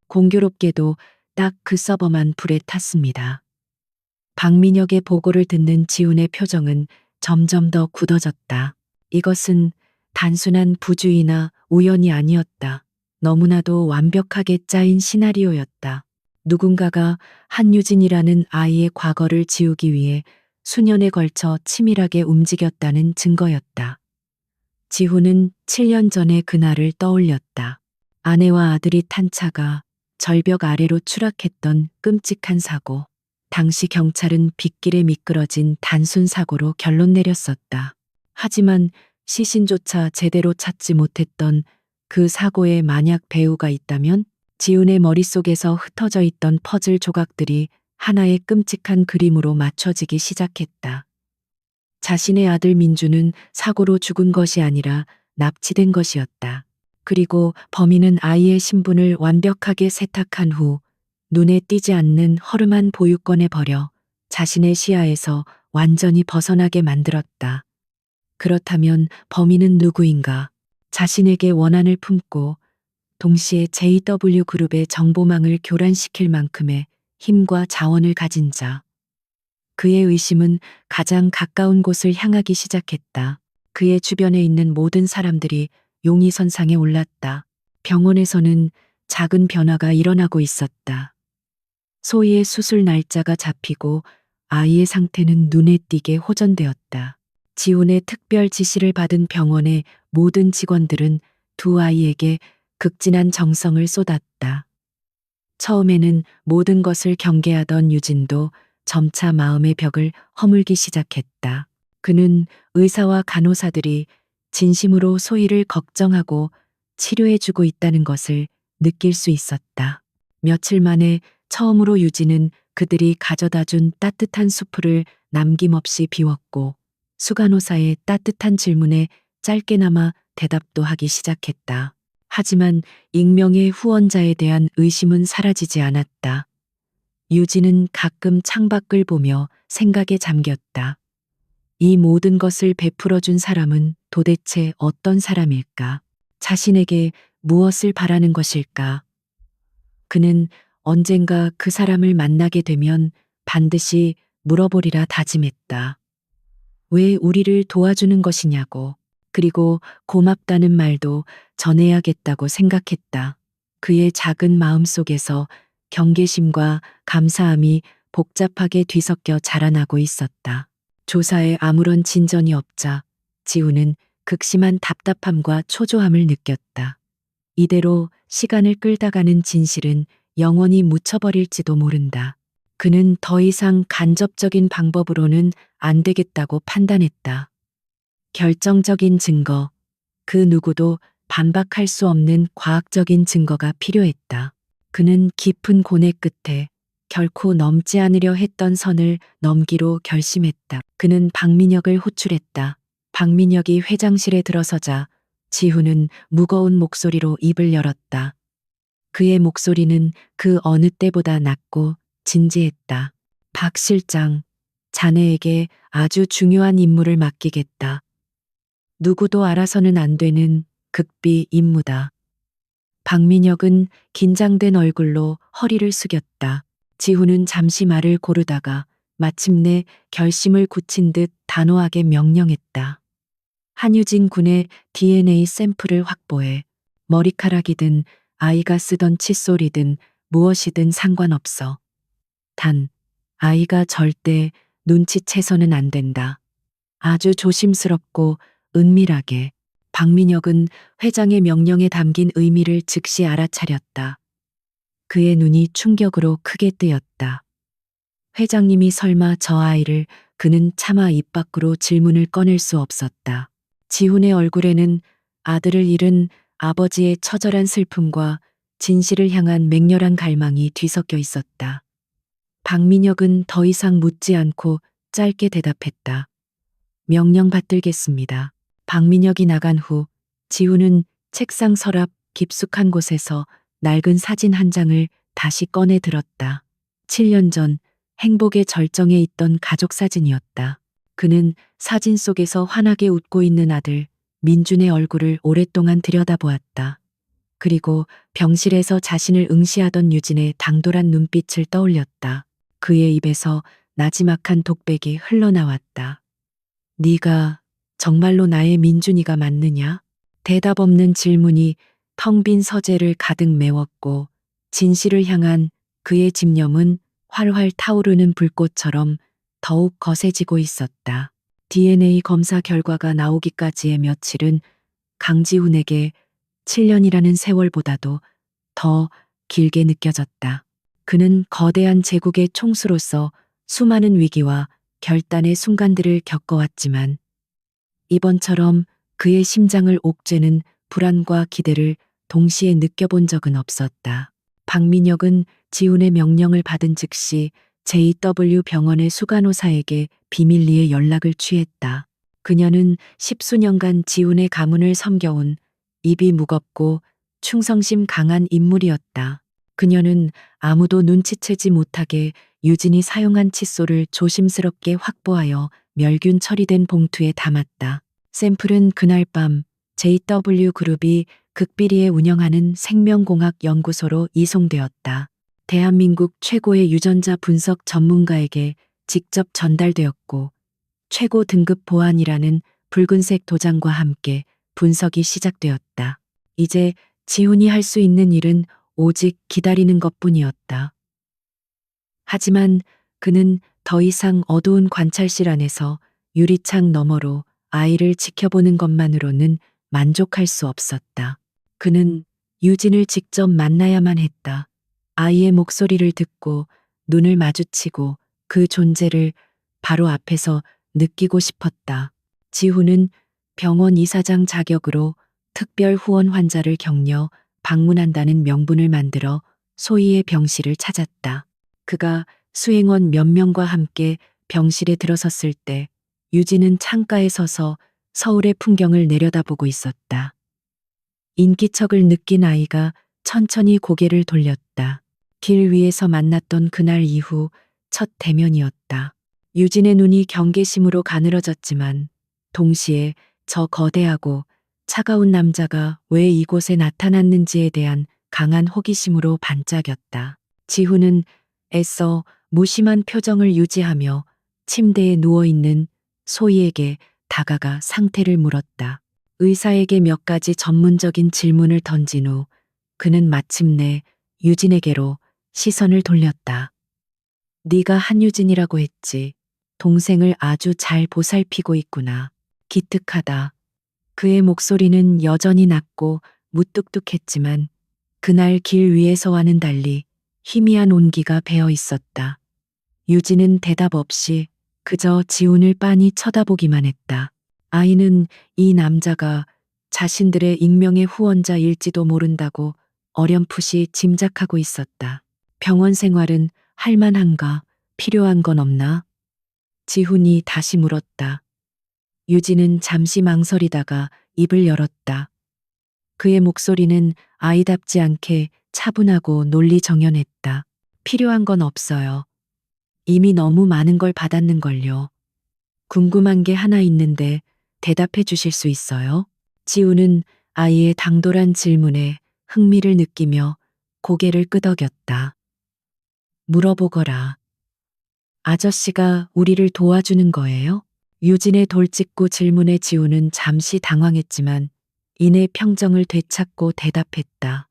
공교롭게도 딱 그 서버만 불에 탔습니다. 박민혁의 보고를 듣는 지훈의 표정은 점점 더 굳어졌다. 이것은 단순한 부주의나 우연이 아니었다. 너무나도 완벽하게 짜인 시나리오였다. 누군가가 한유진이라는 아이의 과거를 지우기 위해 수년에 걸쳐 치밀하게 움직였다는 증거였다. 지훈은 7년 전의 그날을 떠올렸다. 아내와 아들이 탄 차가 절벽 아래로 추락했던 끔찍한 사고. 당시 경찰은 빗길에 미끄러진 단순 사고로 결론 내렸었다. 하지만 시신조차 제대로 찾지 못했던 그 사고에 만약 배우가 있다면 지훈의 머릿속에서 흩어져 있던 퍼즐 조각들이 하나의 끔찍한 그림으로 맞춰지기 시작했다. 자신의 아들 민주는 사고로 죽은 것이 아니라 납치된 것이었다. 그리고 범인은 아이의 신분을 완벽하게 세탁한 후 눈에 띄지 않는 허름한 보육권에 버려 자신의 시야에서 완전히 벗어나게 만들었다. 그렇다면 범인은 누구인가? 자신에게 원한을 품고 동시에 JW 그룹의 정보망을 교란시킬 만큼의 힘과 자원을 가진 자. 그의 의심은 가장 가까운 곳을 향하기 시작했다. 그의 주변에 있는 모든 사람들이 용의선상에 올랐다. 병원에서는 작은 변화가 일어나고 있었다. 소희의 수술 날짜가 잡히고 아이의 상태는 눈에 띄게 호전되었다. 지훈의 특별 지시를 받은 병원의 모든 직원들은 두 아이에게 극진한 정성을 쏟았다. 처음에는 모든 것을 경계하던 유진도 점차 마음의 벽을 허물기 시작했다. 그는 의사와 간호사들이 진심으로 소희를 걱정하고 치료해주고 있다는 것을 느낄 수 있었다. 며칠 만에 처음으로 유진은 그들이 가져다 준 따뜻한 수프를 남김없이 비웠고 수간호사의 따뜻한 질문에 짧게나마 대답도 하기 시작했다. 하지만 익명의 후원자에 대한 의심은 사라지지 않았다. 유진은 가끔 창밖을 보며 생각에 잠겼다. 이 모든 것을 베풀어준 사람은 도대체 어떤 사람일까? 자신에게 무엇을 바라는 것일까? 그는 언젠가 그 사람을 만나게 되면 반드시 물어보리라 다짐했다. 왜 우리를 도와주는 것이냐고. 그리고 고맙다는 말도 전해야겠다고 생각했다. 그의 작은 마음 속에서 경계심과 감사함이 복잡하게 뒤섞여 자라나고 있었다. 조사에 아무런 진전이 없자 지훈은 극심한 답답함과 초조함을 느꼈다. 이대로 시간을 끌다가는 진실은 영원히 묻혀버릴지도 모른다. 그는 더 이상 간접적인 방법으로는 안 되겠다고 판단했다. 결정적인 증거, 그 누구도 반박할 수 없는 과학적인 증거가 필요했다. 그는 깊은 고뇌 끝에 결코 넘지 않으려 했던 선을 넘기로 결심했다. 그는 박민혁을 호출했다. 박민혁이 회장실에 들어서자 지훈은 무거운 목소리로 입을 열었다. 그의 목소리는 그 어느 때보다 낮고 진지했다. 박 실장, 자네에게 아주 중요한 임무를 맡기겠다. 누구도 알아서는 안 되는 극비 임무다. 박민혁은 긴장된 얼굴로 허리를 숙였다. 지훈은 잠시 말을 고르다가 마침내 결심을 굳힌 듯 단호하게 명령했다. 한유진 군의 DNA 샘플을 확보해 머리카락이든 아이가 쓰던 칫솔이든 무엇이든 상관없어. 단, 아이가 절대 눈치채서는 안 된다. 아주 조심스럽고 은밀하게. 박민혁은 회장의 명령에 담긴 의미를 즉시 알아차렸다. 그의 눈이 충격으로 크게 뜨였다. 회장님이 설마 저 아이를. 그는 차마 입 밖으로 질문을 꺼낼 수 없었다. 지훈의 얼굴에는 아들을 잃은 아버지의 처절한 슬픔과 진실을 향한 맹렬한 갈망이 뒤섞여 있었다. 박민혁은 더 이상 묻지 않고 짧게 대답했다. 명령 받들겠습니다. 박민혁이 나간 후 지훈은 책상 서랍 깊숙한 곳에서 낡은 사진 한 장을 다시 꺼내 들었다. 7년 전 행복의 절정에 있던 가족 사진이었다. 그는 사진 속에서 환하게 웃고 있는 아들 민준의 얼굴을 오랫동안 들여다보았다. 그리고 병실에서 자신을 응시하던 유진의 당돌한 눈빛을 떠올렸다. 그의 입에서 나지막한 독백이 흘러나왔다. 네가 정말로 나의 민준이가 맞느냐? 대답 없는 질문이 텅 빈 서재를 가득 메웠고 진실을 향한 그의 집념은 활활 타오르는 불꽃처럼 더욱 거세지고 있었다. DNA 검사 결과가 나오기까지의 며칠은 강지훈에게 7년이라는 세월보다도 더 길게 느껴졌다. 그는 거대한 제국의 총수로서 수많은 위기와 결단의 순간들을 겪어왔지만 이번처럼 그의 심장을 옥죄는 불안과 기대를 동시에 느껴본 적은 없었다. 박민혁은 지훈의 명령을 받은 즉시 JW 병원의 수간호사에게 비밀리에 연락을 취했다. 그녀는 10수년간 지훈의 가문을 섬겨온 입이 무겁고 충성심 강한 인물이었다. 그녀는 아무도 눈치채지 못하게 유진이 사용한 칫솔을 조심스럽게 확보하여 멸균 처리된 봉투에 담았다. 샘플은 그날 밤 JW 그룹이 극비리에 운영하는 생명공학 연구소로 이송되었다. 대한민국 최고의 유전자 분석 전문가에게 직접 전달되었고 최고 등급 보안이라는 붉은색 도장과 함께 분석이 시작되었다. 이제 지훈이 할 수 있는 일은 오직 기다리는 것뿐이었다. 하지만 그는 더 이상 어두운 관찰실 안에서 유리창 너머로 아이를 지켜보는 것만으로는 만족할 수 없었다. 그는 유진을 직접 만나야만 했다. 아이의 목소리를 듣고 눈을 마주치고 그 존재를 바로 앞에서 느끼고 싶었다. 지훈은 병원 이사장 자격으로 특별 후원 환자를 격려 방문한다는 명분을 만들어 소희의 병실을 찾았다. 그가 수행원 몇 명과 함께 병실에 들어섰을 때 유진은 창가에 서서 서울의 풍경을 내려다보고 있었다. 인기척을 느낀 아이가 천천히 고개를 돌렸다. 길 위에서 만났던 그날 이후 첫 대면이었다. 유진의 눈이 경계심으로 가늘어졌지만 동시에 저 거대하고 차가운 남자가 왜 이곳에 나타났는지에 대한 강한 호기심으로 반짝였다. 지훈은 애써 무심한 표정을 유지하며 침대에 누워있는 소희에게 다가가 상태를 물었다. 의사에게 몇 가지 전문적인 질문을 던진 후 그는 마침내 유진에게로 시선을 돌렸다. 네가 한유진이라고 했지. 동생을 아주 잘 보살피고 있구나. 기특하다. 그의 목소리는 여전히 낮고 무뚝뚝했지만 그날 길 위에서와는 달리 희미한 온기가 배어 있었다. 유진은 대답 없이 그저 지훈을 빤히 쳐다보기만 했다. 아이는 이 남자가 자신들의 익명의 후원자일지도 모른다고 어렴풋이 짐작하고 있었다. 병원 생활은 할만한가? 필요한 건 없나? 지훈이 다시 물었다. 유진은 잠시 망설이다가 입을 열었다. 그의 목소리는 아이답지 않게 차분하고 논리정연했다. 필요한 건 없어요. 이미 너무 많은 걸 받았는걸요. 궁금한 게 하나 있는데 대답해 주실 수 있어요? 지우는 아이의 당돌한 질문에 흥미를 느끼며 고개를 끄덕였다. 물어보거라. 아저씨가 우리를 도와주는 거예요? 유진의 돌직구 질문에 지우는 잠시 당황했지만 이내 평정을 되찾고 대답했다.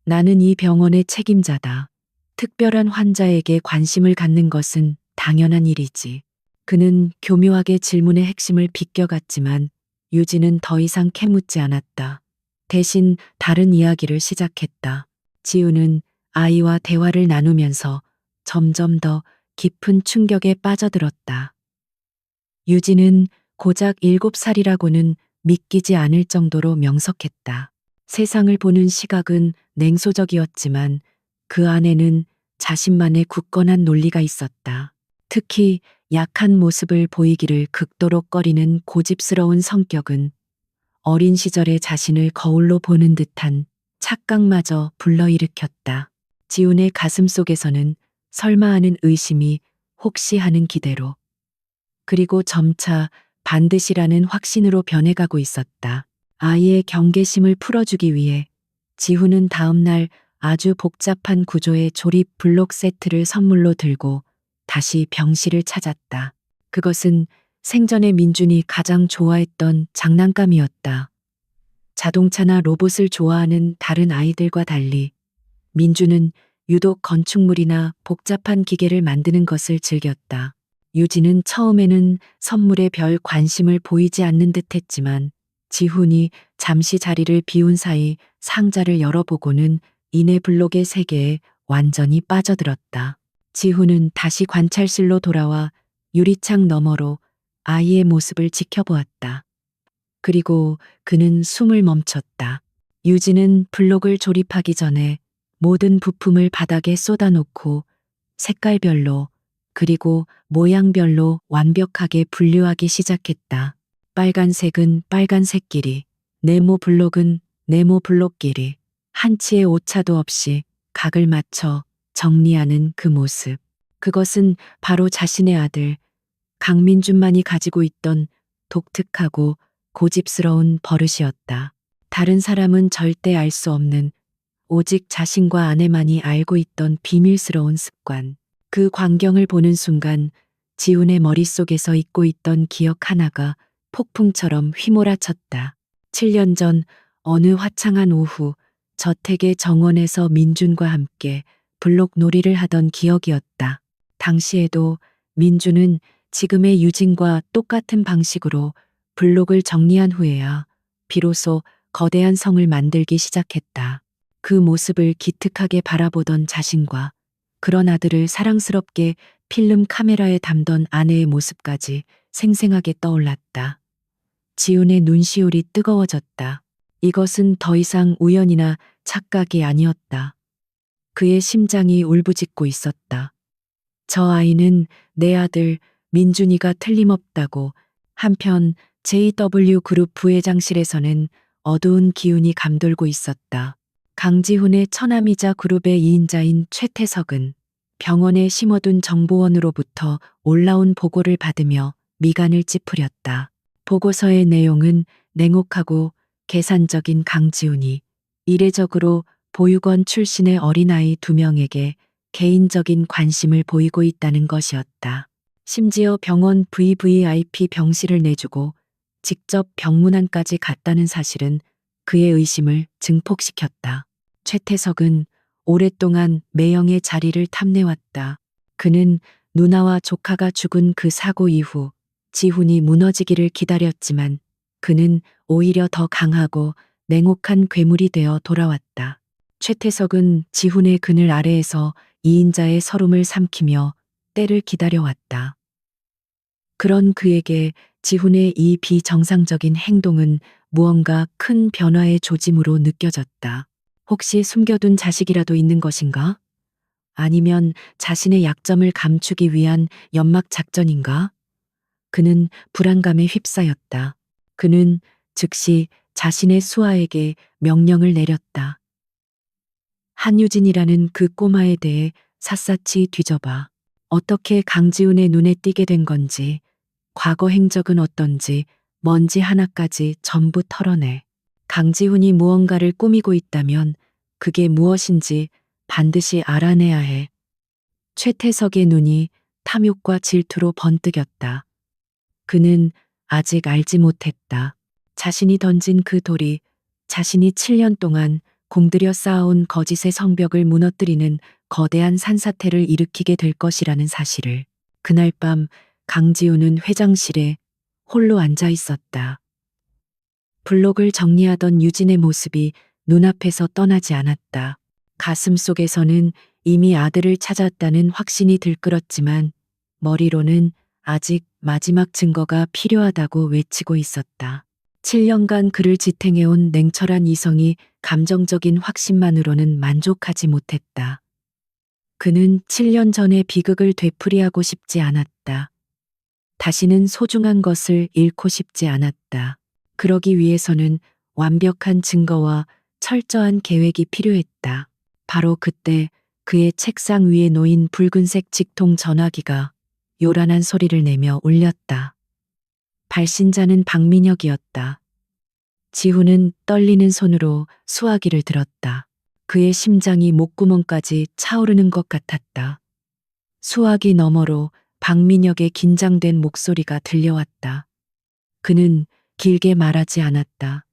나는 이 병원의 책임자다. 특별한 환자에게 관심을 갖는 것은 당연한 일이지. 그는 교묘하게 질문의 핵심을 비껴갔지만 유진은 더 이상 캐묻지 않았다. 대신 다른 이야기를 시작했다. 지우는 아이와 대화를 나누면서 점점 더 깊은 충격에 빠져들었다. 유진은 고작 7살이라고는 믿기지 않을 정도로 명석했다. 세상을 보는 시각은 냉소적이었지만 그 안에는 자신만의 굳건한 논리가 있었다. 특히 약한 모습을 보이기를 극도로 꺼리는 고집스러운 성격은 어린 시절의 자신을 거울로 보는 듯한 착각마저 불러일으켰다. 지훈의 가슴 속에서는 설마 하는 의심이 혹시 하는 기대로 그리고 점차 반드시라는 확신으로 변해가고 있었다. 아이의 경계심을 풀어주기 위해 지훈은 다음 날 아주 복잡한 구조의 조립 블록 세트를 선물로 들고 다시 병실을 찾았다. 그것은 생전에 민준이 가장 좋아했던 장난감이었다. 자동차나 로봇을 좋아하는 다른 아이들과 달리 민준은 유독 건축물이나 복잡한 기계를 만드는 것을 즐겼다. 유진은 처음에는 선물에 별 관심을 보이지 않는 듯 했지만 지훈이 잠시 자리를 비운 사이 상자를 열어보고는 이내 블록의 세계에 완전히 빠져들었다. 지훈은 다시 관찰실로 돌아와 유리창 너머로 아이의 모습을 지켜보았다. 그리고 그는 숨을 멈췄다. 유진은 블록을 조립하기 전에 모든 부품을 바닥에 쏟아놓고 색깔별로 그리고 모양별로 완벽하게 분류하기 시작했다. 빨간색은 빨간색끼리, 네모 블록은 네모 블록끼리, 한치의 오차도 없이 각을 맞춰 정리하는 그 모습. 그것은 바로 자신의 아들 강민준만이 가지고 있던 독특하고 고집스러운 버릇이었다. 다른 사람은 절대 알 수 없는 오직 자신과 아내만이 알고 있던 비밀스러운 습관. 그 광경을 보는 순간 지훈의 머릿속에서 잊고 있던 기억 하나가 폭풍처럼 휘몰아쳤다. 7년 전 어느 화창한 오후 저택의 정원에서 민준과 함께 블록 놀이를 하던 기억이었다. 당시에도 민준은 지금의 유진과 똑같은 방식으로 블록을 정리한 후에야 비로소 거대한 성을 만들기 시작했다. 그 모습을 기특하게 바라보던 자신과 그런 아들을 사랑스럽게 필름 카메라에 담던 아내의 모습까지 생생하게 떠올랐다. 지훈의 눈시울이 뜨거워졌다. 이것은 더 이상 우연이나 착각이 아니었다. 그의 심장이 울부짖고 있었다. 저 아이는 내 아들 민준이가 틀림없다고. 한편 JW 그룹 부회장실에서는 어두운 기운이 감돌고 있었다. 강지훈의 처남이자 그룹의 2인자인 최태석은 병원에 심어둔 정보원으로부터 올라온 보고를 받으며 미간을 찌푸렸다. 보고서의 내용은 냉혹하고 계산적인 강지훈이 이례적으로 보육원 출신의 어린아이 2명에게 개인적인 관심을 보이고 있다는 것이었다. 심지어 병원 VVIP 병실을 내주고 직접 병문안까지 갔다는 사실은 그의 의심을 증폭시켰다. 최태석은 오랫동안 매형의 자리를 탐내왔다. 그는 누나와 조카가 죽은 그 사고 이후 지훈이 무너지기를 기다렸지만 그는 오히려 더 강하고 냉혹한 괴물이 되어 돌아왔다. 최태석은 지훈의 그늘 아래에서 2인자의 서름을 삼키며 때를 기다려왔다. 그런 그에게 지훈의 이 비정상적인 행동은 무언가 큰 변화의 조짐으로 느껴졌다. 혹시 숨겨둔 자식이라도 있는 것인가? 아니면 자신의 약점을 감추기 위한 연막 작전인가? 그는 불안감에 휩싸였다. 그는 즉시 자신의 수하에게 명령을 내렸다. 한유진이라는 그 꼬마에 대해 샅샅이 뒤져봐. 어떻게 강지훈의 눈에 띄게 된 건지, 과거 행적은 어떤지, 먼지 하나까지 전부 털어내. 강지훈이 무언가를 꾸미고 있다면 그게 무엇인지 반드시 알아내야 해. 최태석의 눈이 탐욕과 질투로 번뜩였다. 그는 아직 알지 못했다. 자신이 던진 그 돌이 자신이 7년 동안 공들여 쌓아온 거짓의 성벽을 무너뜨리는 거대한 산사태를 일으키게 될 것이라는 사실을. 그날 밤 강지훈은 회장실에 홀로 앉아 있었다. 블록을 정리하던 유진의 모습이 눈앞에서 떠나지 않았다. 가슴 속에서는 이미 아들을 찾았다는 확신이 들끓었지만 머리로는 아직 마지막 증거가 필요하다고 외치고 있었다. 7년간 그를 지탱해온 냉철한 이성이 감정적인 확신만으로는 만족하지 못했다. 그는 7년 전의 비극을 되풀이하고 싶지 않았다. 다시는 소중한 것을 잃고 싶지 않았다. 그러기 위해서는 완벽한 증거와 철저한 계획이 필요했다. 바로 그때 그의 책상 위에 놓인 붉은색 직통 전화기가 요란한 소리를 내며 울렸다. 발신자는 박민혁이었다. 지훈은 떨리는 손으로 수화기를 들었다. 그의 심장이 목구멍까지 차오르는 것 같았다. 수화기 너머로 박민혁의 긴장된 목소리가 들려왔다. 그는 길게 말하지 않았다.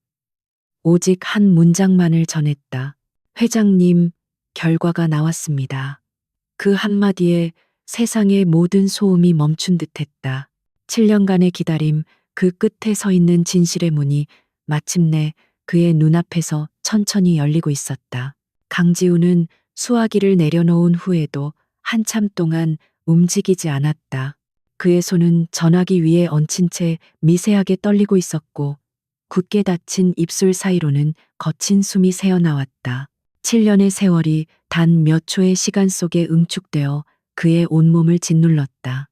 오직 한 문장만을 전했다. 회장님, 결과가 나왔습니다. 그 한마디에 세상의 모든 소음이 멈춘 듯했다. 7년간의 기다림, 그 끝에 서 있는 진실의 문이 마침내 그의 눈앞에서 천천히 열리고 있었다. 강지우는 수화기를 내려놓은 후에도 한참 동안 움직이지 않았다. 그의 손은 전화기 위에 얹힌 채 미세하게 떨리고 있었고 굳게 닫힌 입술 사이로는 거친 숨이 새어나왔다. 7년의 세월이 단 몇 초의 시간 속에 응축되어 그의 온몸을 짓눌렀다.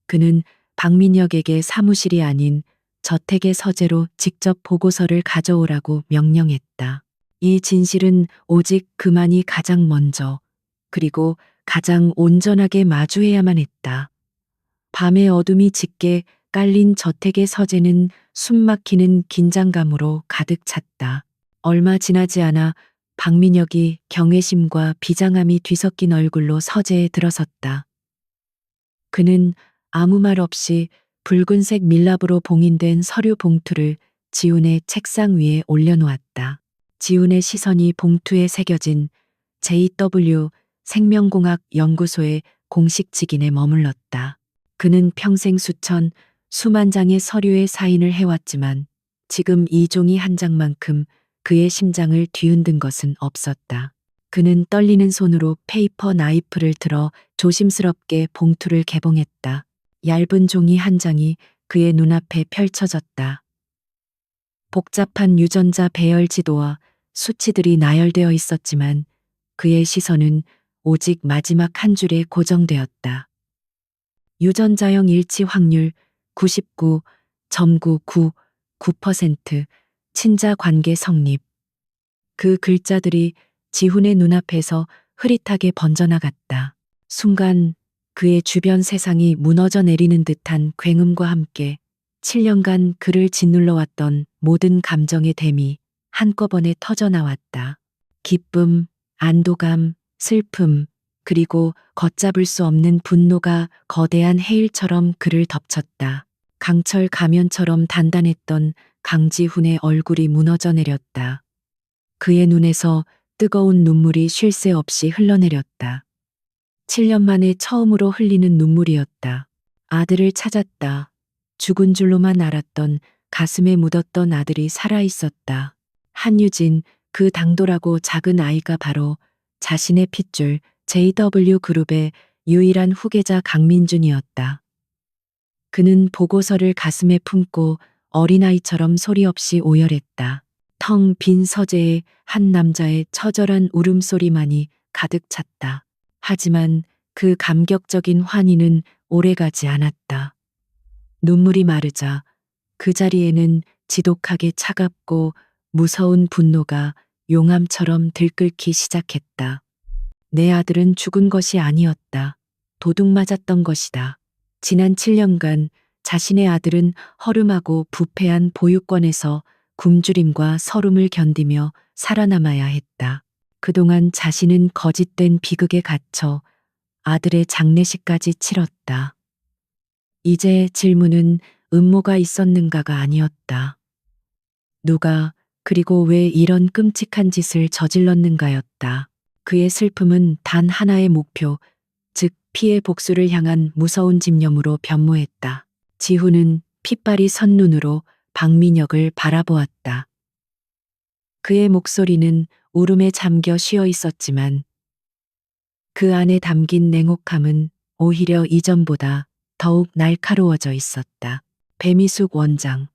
그는 박민혁에게 사무실이 아닌 저택의 서재로 직접 보고서를 가져오라고 명령했다. 이 진실은 오직 그만이 가장 먼저 그리고 가장 온전하게 마주해야만 했다. 밤의 어둠이 짙게 깔린 저택의 서재는 숨막히는 긴장감으로 가득 찼다. 얼마 지나지 않아 박민혁이 경외심과 비장함이 뒤섞인 얼굴로 서재에 들어섰다. 그는 아무 말 없이 붉은색 밀랍으로 봉인된 서류 봉투를 지훈의 책상 위에 올려놓았다. 지훈의 시선이 봉투에 새겨진 JW 생명공학 연구소의 공식 직인에 머물렀다. 그는 평생 수만 장의 서류에 사인을 해왔지만 지금 이 종이 한 장만큼 그의 심장을 뒤흔든 것은 없었다. 그는 떨리는 손으로 페이퍼 나이프를 들어 조심스럽게 봉투를 개봉했다. 얇은 종이 한 장이 그의 눈앞에 펼쳐졌다. 복잡한 유전자 배열 지도와 수치들이 나열되어 있었지만 그의 시선은 오직 마지막 한 줄에 고정되었다. 유전자형 일치 확률 99.999% 친자 관계 성립. 그 글자들이 지훈의 눈앞에서 흐릿하게 번져나갔다. 순간 그의 주변 세상이 무너져 내리는 듯한 굉음과 함께 7년간 그를 짓눌러왔던 모든 감정의 댐이 한꺼번에 터져나왔다. 기쁨, 안도감, 슬픔, 그리고 걷잡을 수 없는 분노가 거대한 해일처럼 그를 덮쳤다. 강철 가면처럼 단단했던 강지훈의 얼굴이 무너져 내렸다. 그의 눈에서 뜨거운 눈물이 쉴 새 없이 흘러내렸다. 7년 만에 처음으로 흘리는 눈물이었다. 아들을 찾았다. 죽은 줄로만 알았던 가슴에 묻었던 아들이 살아있었다. 한유진, 그 당돌하고 작은 아이가 바로 자신의 핏줄 JW 그룹의 유일한 후계자 강민준이었다. 그는 보고서를 가슴에 품고 어린아이처럼 소리 없이 오열했다. 텅 빈 서재에 한 남자의 처절한 울음소리만이 가득 찼다. 하지만 그 감격적인 환희는 오래가지 않았다. 눈물이 마르자 그 자리에는 지독하게 차갑고 무서운 분노가 용암처럼 들끓기 시작했다. 내 아들은 죽은 것이 아니었다. 도둑 맞았던 것이다. 지난 7년간 자신의 아들은 허름하고 부패한 보육권에서 굶주림과 서름을 견디며 살아남아야 했다. 그동안 자신은 거짓된 비극에 갇혀 아들의 장례식까지 치렀다. 이제 질문은 음모가 있었는가가 아니었다. 누가 그리고 왜 이런 끔찍한 짓을 저질렀는가였다. 그의 슬픔은 단 하나의 목표, 즉 피해 복수를 향한 무서운 집념으로 변모했다. 지훈은 핏발이 선 눈으로 박민혁을 바라보았다. 그의 목소리는 울음에 잠겨 쉬어 있었지만 그 안에 담긴 냉혹함은 오히려 이전보다 더욱 날카로워져 있었다. 배미숙 원장,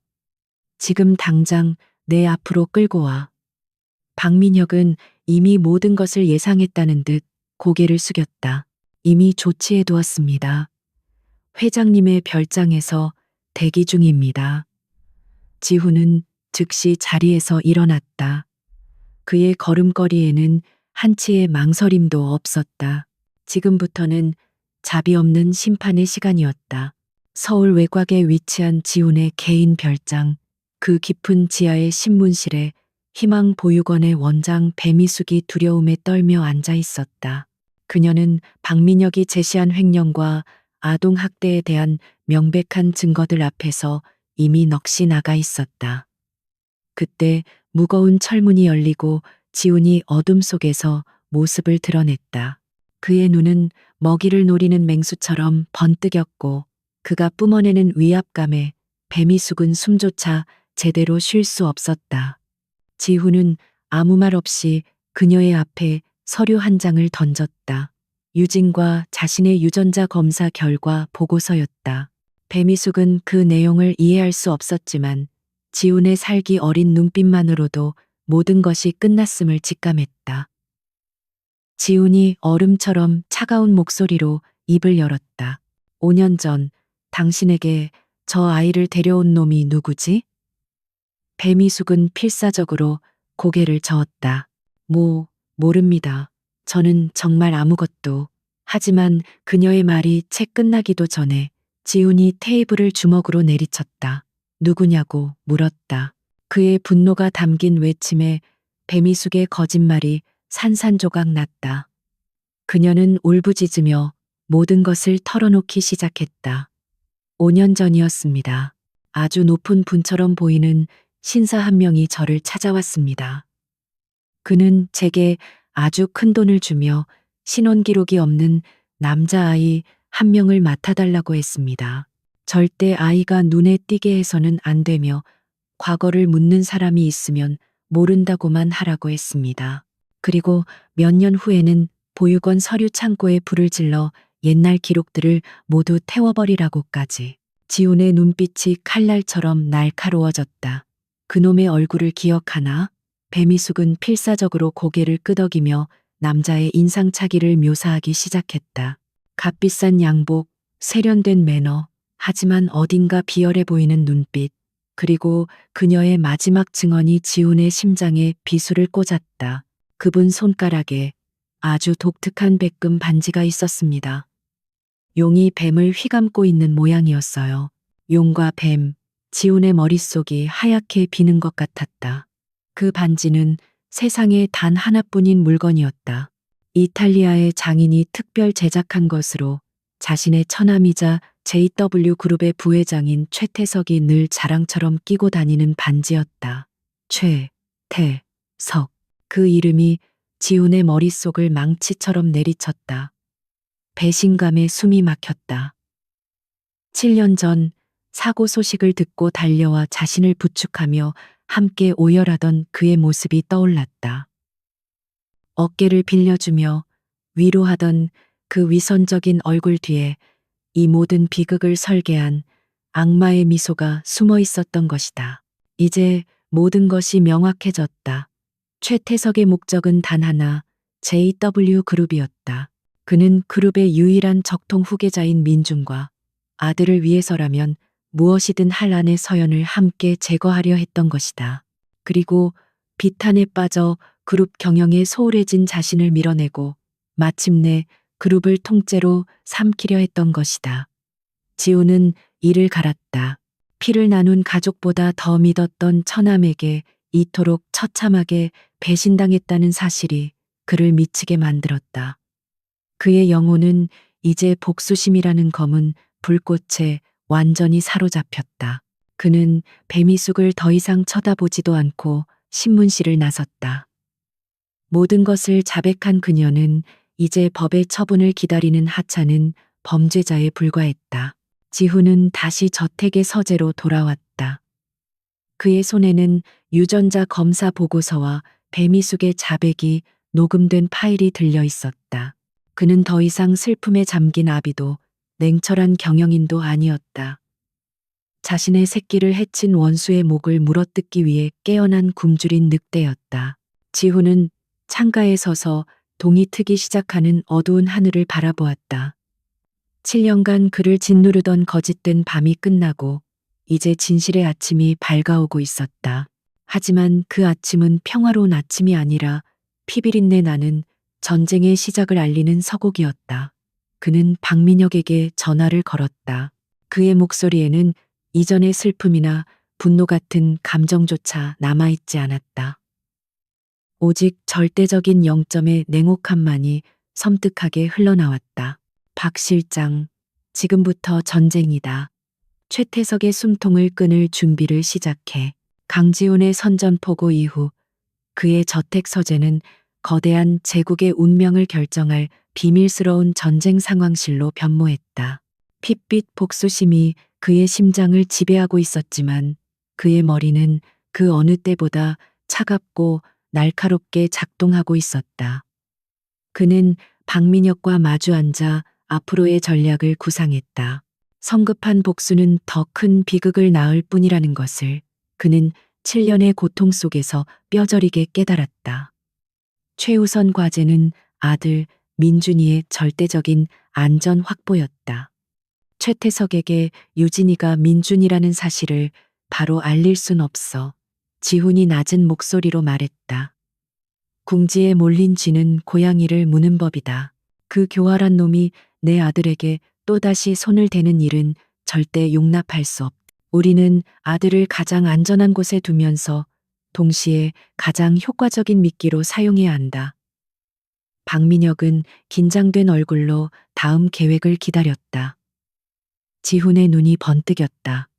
지금 당장 내 앞으로 끌고 와. 박민혁은 이미 모든 것을 예상했다는 듯 고개를 숙였다. 이미 조치해 두었습니다. 회장님의 별장에서 대기 중입니다. 지훈은 즉시 자리에서 일어났다. 그의 걸음걸이에는 한치의 망설임도 없었다. 지금부터는 자비 없는 심판의 시간이었다. 서울 외곽에 위치한 지훈의 개인 별장, 그 깊은 지하의 신문실에 희망보육원의 원장 배미숙이 두려움에 떨며 앉아 있었다. 그녀는 박민혁이 제시한 횡령과 아동학대에 대한 명백한 증거들 앞에서 이미 넋이 나가 있었다. 그때 무거운 철문이 열리고 지훈이 어둠 속에서 모습을 드러냈다. 그의 눈은 먹이를 노리는 맹수처럼 번뜩였고 그가 뿜어내는 위압감에 배미숙은 숨조차 제대로 쉴 수 없었다. 지훈은 아무 말 없이 그녀의 앞에 서류 한 장을 던졌다. 유진과 자신의 유전자 검사 결과 보고서였다. 배미숙은 그 내용을 이해할 수 없었지만 지훈의 살기 어린 눈빛만으로도 모든 것이 끝났음을 직감했다. 지훈이 얼음처럼 차가운 목소리로 입을 열었다. 5년 전 당신에게 저 아이를 데려온 놈이 누구지? 배미숙은 필사적으로 고개를 저었다. 모릅니다. 저는 정말 아무것도. 하지만 그녀의 말이 채 끝나기도 전에 지훈이 테이블을 주먹으로 내리쳤다. 누구냐고 물었다. 그의 분노가 담긴 외침에 배미숙의 거짓말이 산산조각 났다. 그녀는 울부짖으며 모든 것을 털어놓기 시작했다. 5년 전이었습니다. 아주 높은 분처럼 보이는 신사 한 명이 저를 찾아왔습니다. 그는 제게 아주 큰 돈을 주며 신원 기록이 없는 남자아이 한 명을 맡아달라고 했습니다. 절대 아이가 눈에 띄게 해서는 안 되며 과거를 묻는 사람이 있으면 모른다고만 하라고 했습니다. 그리고 몇 년 후에는 보육원 서류 창고에 불을 질러 옛날 기록들을 모두 태워버리라고까지. 지훈의 눈빛이 칼날처럼 날카로워졌다. 그놈의 얼굴을 기억하나? 배미숙은 필사적으로 고개를 끄덕이며 남자의 인상차기를 묘사하기 시작했다. 값비싼 양복, 세련된 매너, 하지만 어딘가 비열해 보이는 눈빛, 그리고 그녀의 마지막 증언이 지훈의 심장에 비수를 꽂았다. 그분 손가락에 아주 독특한 백금 반지가 있었습니다. 용이 뱀을 휘감고 있는 모양이었어요. 용과 뱀, 지훈의 머릿속이 하얗게 비는 것 같았다. 그 반지는 세상에 단 하나뿐인 물건이었다. 이탈리아의 장인이 특별 제작한 것으로 자신의 처남이자 JW 그룹의 부회장인 최태석이 늘 자랑처럼 끼고 다니는 반지였다. 최태석. 그 이름이 지훈의 머릿속을 망치처럼 내리쳤다. 배신감에 숨이 막혔다. 7년 전 사고 소식을 듣고 달려와 자신을 부축하며 함께 오열하던 그의 모습이 떠올랐다. 어깨를 빌려주며 위로하던 그 위선적인 얼굴 뒤에 이 모든 비극을 설계한 악마의 미소가 숨어 있었던 것이다. 이제 모든 것이 명확해졌다. 최태석의 목적은 단 하나, JW 그룹이었다. 그는 그룹의 유일한 적통 후계자인 민중과 아들을 위해서라면 무엇이든 할 아내 서연을 함께 제거하려 했던 것이다. 그리고 비탄에 빠져 그룹 경영에 소홀해진 자신을 밀어내고 마침내 그룹을 통째로 삼키려 했던 것이다. 지훈은 이를 갈았다. 피를 나눈 가족보다 더 믿었던 처남에게 이토록 처참하게 배신당했다는 사실이 그를 미치게 만들었다. 그의 영혼은 이제 복수심이라는 검은 불꽃에 완전히 사로잡혔다. 그는 배미숙을 더 이상 쳐다보지도 않고 신문실을 나섰다. 모든 것을 자백한 그녀는 이제 법의 처분을 기다리는 하찮은 범죄자에 불과했다. 지훈은 다시 저택의 서재로 돌아왔다. 그의 손에는 유전자 검사 보고서와 배미숙의 자백이 녹음된 파일이 들려 있었다. 그는 더 이상 슬픔에 잠긴 아비도 냉철한 경영인도 아니었다. 자신의 새끼를 해친 원수의 목을 물어뜯기 위해 깨어난 굶주린 늑대였다. 지훈은 창가에 서서 동이 트기 시작하는 어두운 하늘을 바라보았다. 7년간 그를 짓누르던 거짓된 밤이 끝나고 이제 진실의 아침이 밝아오고 있었다. 하지만 그 아침은 평화로운 아침이 아니라 피비린내 나는 전쟁의 시작을 알리는 서곡이었다. 그는 박민혁에게 전화를 걸었다. 그의 목소리에는 이전의 슬픔이나 분노 같은 감정조차 남아있지 않았다. 오직 절대적인 0점의 냉혹함만이 섬뜩하게 흘러나왔다. 박 실장, 지금부터 전쟁이다. 최태석의 숨통을 끊을 준비를 시작해. 강지훈의 선전포고 이후 그의 저택 서재는 거대한 제국의 운명을 결정할 비밀스러운 전쟁 상황실로 변모했다. 핏빛 복수심이 그의 심장을 지배하고 있었지만 그의 머리는 그 어느 때보다 차갑고 날카롭게 작동하고 있었다. 그는 박민혁과 마주 앉아 앞으로의 전략을 구상했다. 성급한 복수는 더 큰 비극을 낳을 뿐이라는 것을 그는 7년의 고통 속에서 뼈저리게 깨달았다. 최우선 과제는 아들 민준이의 절대적인 안전 확보였다. 최태석에게 유진이가 민준이라는 사실을 바로 알릴 순 없어. 지훈이 낮은 목소리로 말했다. 궁지에 몰린 쥐는 고양이를 무는 법이다. 그 교활한 놈이 내 아들에게 또다시 손을 대는 일은 절대 용납할 수 없다. 우리는 아들을 가장 안전한 곳에 두면서 동시에 가장 효과적인 미끼로 사용해야 한다. 박민혁은 긴장된 얼굴로 다음 계획을 기다렸다. 지훈의 눈이 번뜩였다.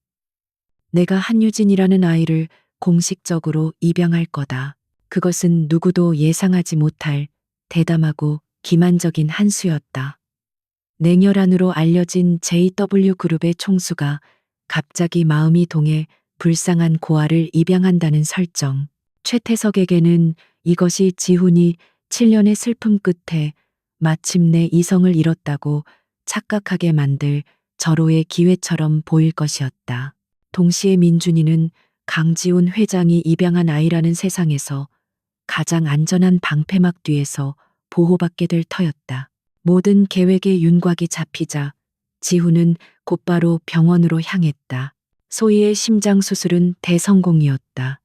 내가 한유진이라는 아이를 공식적으로 입양할 거다. 그것은 누구도 예상하지 못할 대담하고 기만적인 한 수였다. 냉혈한으로 알려진 JW그룹의 총수가 갑자기 마음이 동해 불쌍한 고아를 입양한다는 설정. 최태석에게는 이것이 지훈이 7년의 슬픔 끝에 마침내 이성을 잃었다고 착각하게 만들 절호의 기회처럼 보일 것이었다. 동시에 민준이는 강지훈 회장이 입양한 아이라는 세상에서 가장 안전한 방패막 뒤에서 보호받게 될 터였다. 모든 계획의 윤곽이 잡히자 지훈은 곧바로 병원으로 향했다. 소희의 심장 수술은 대성공이었다.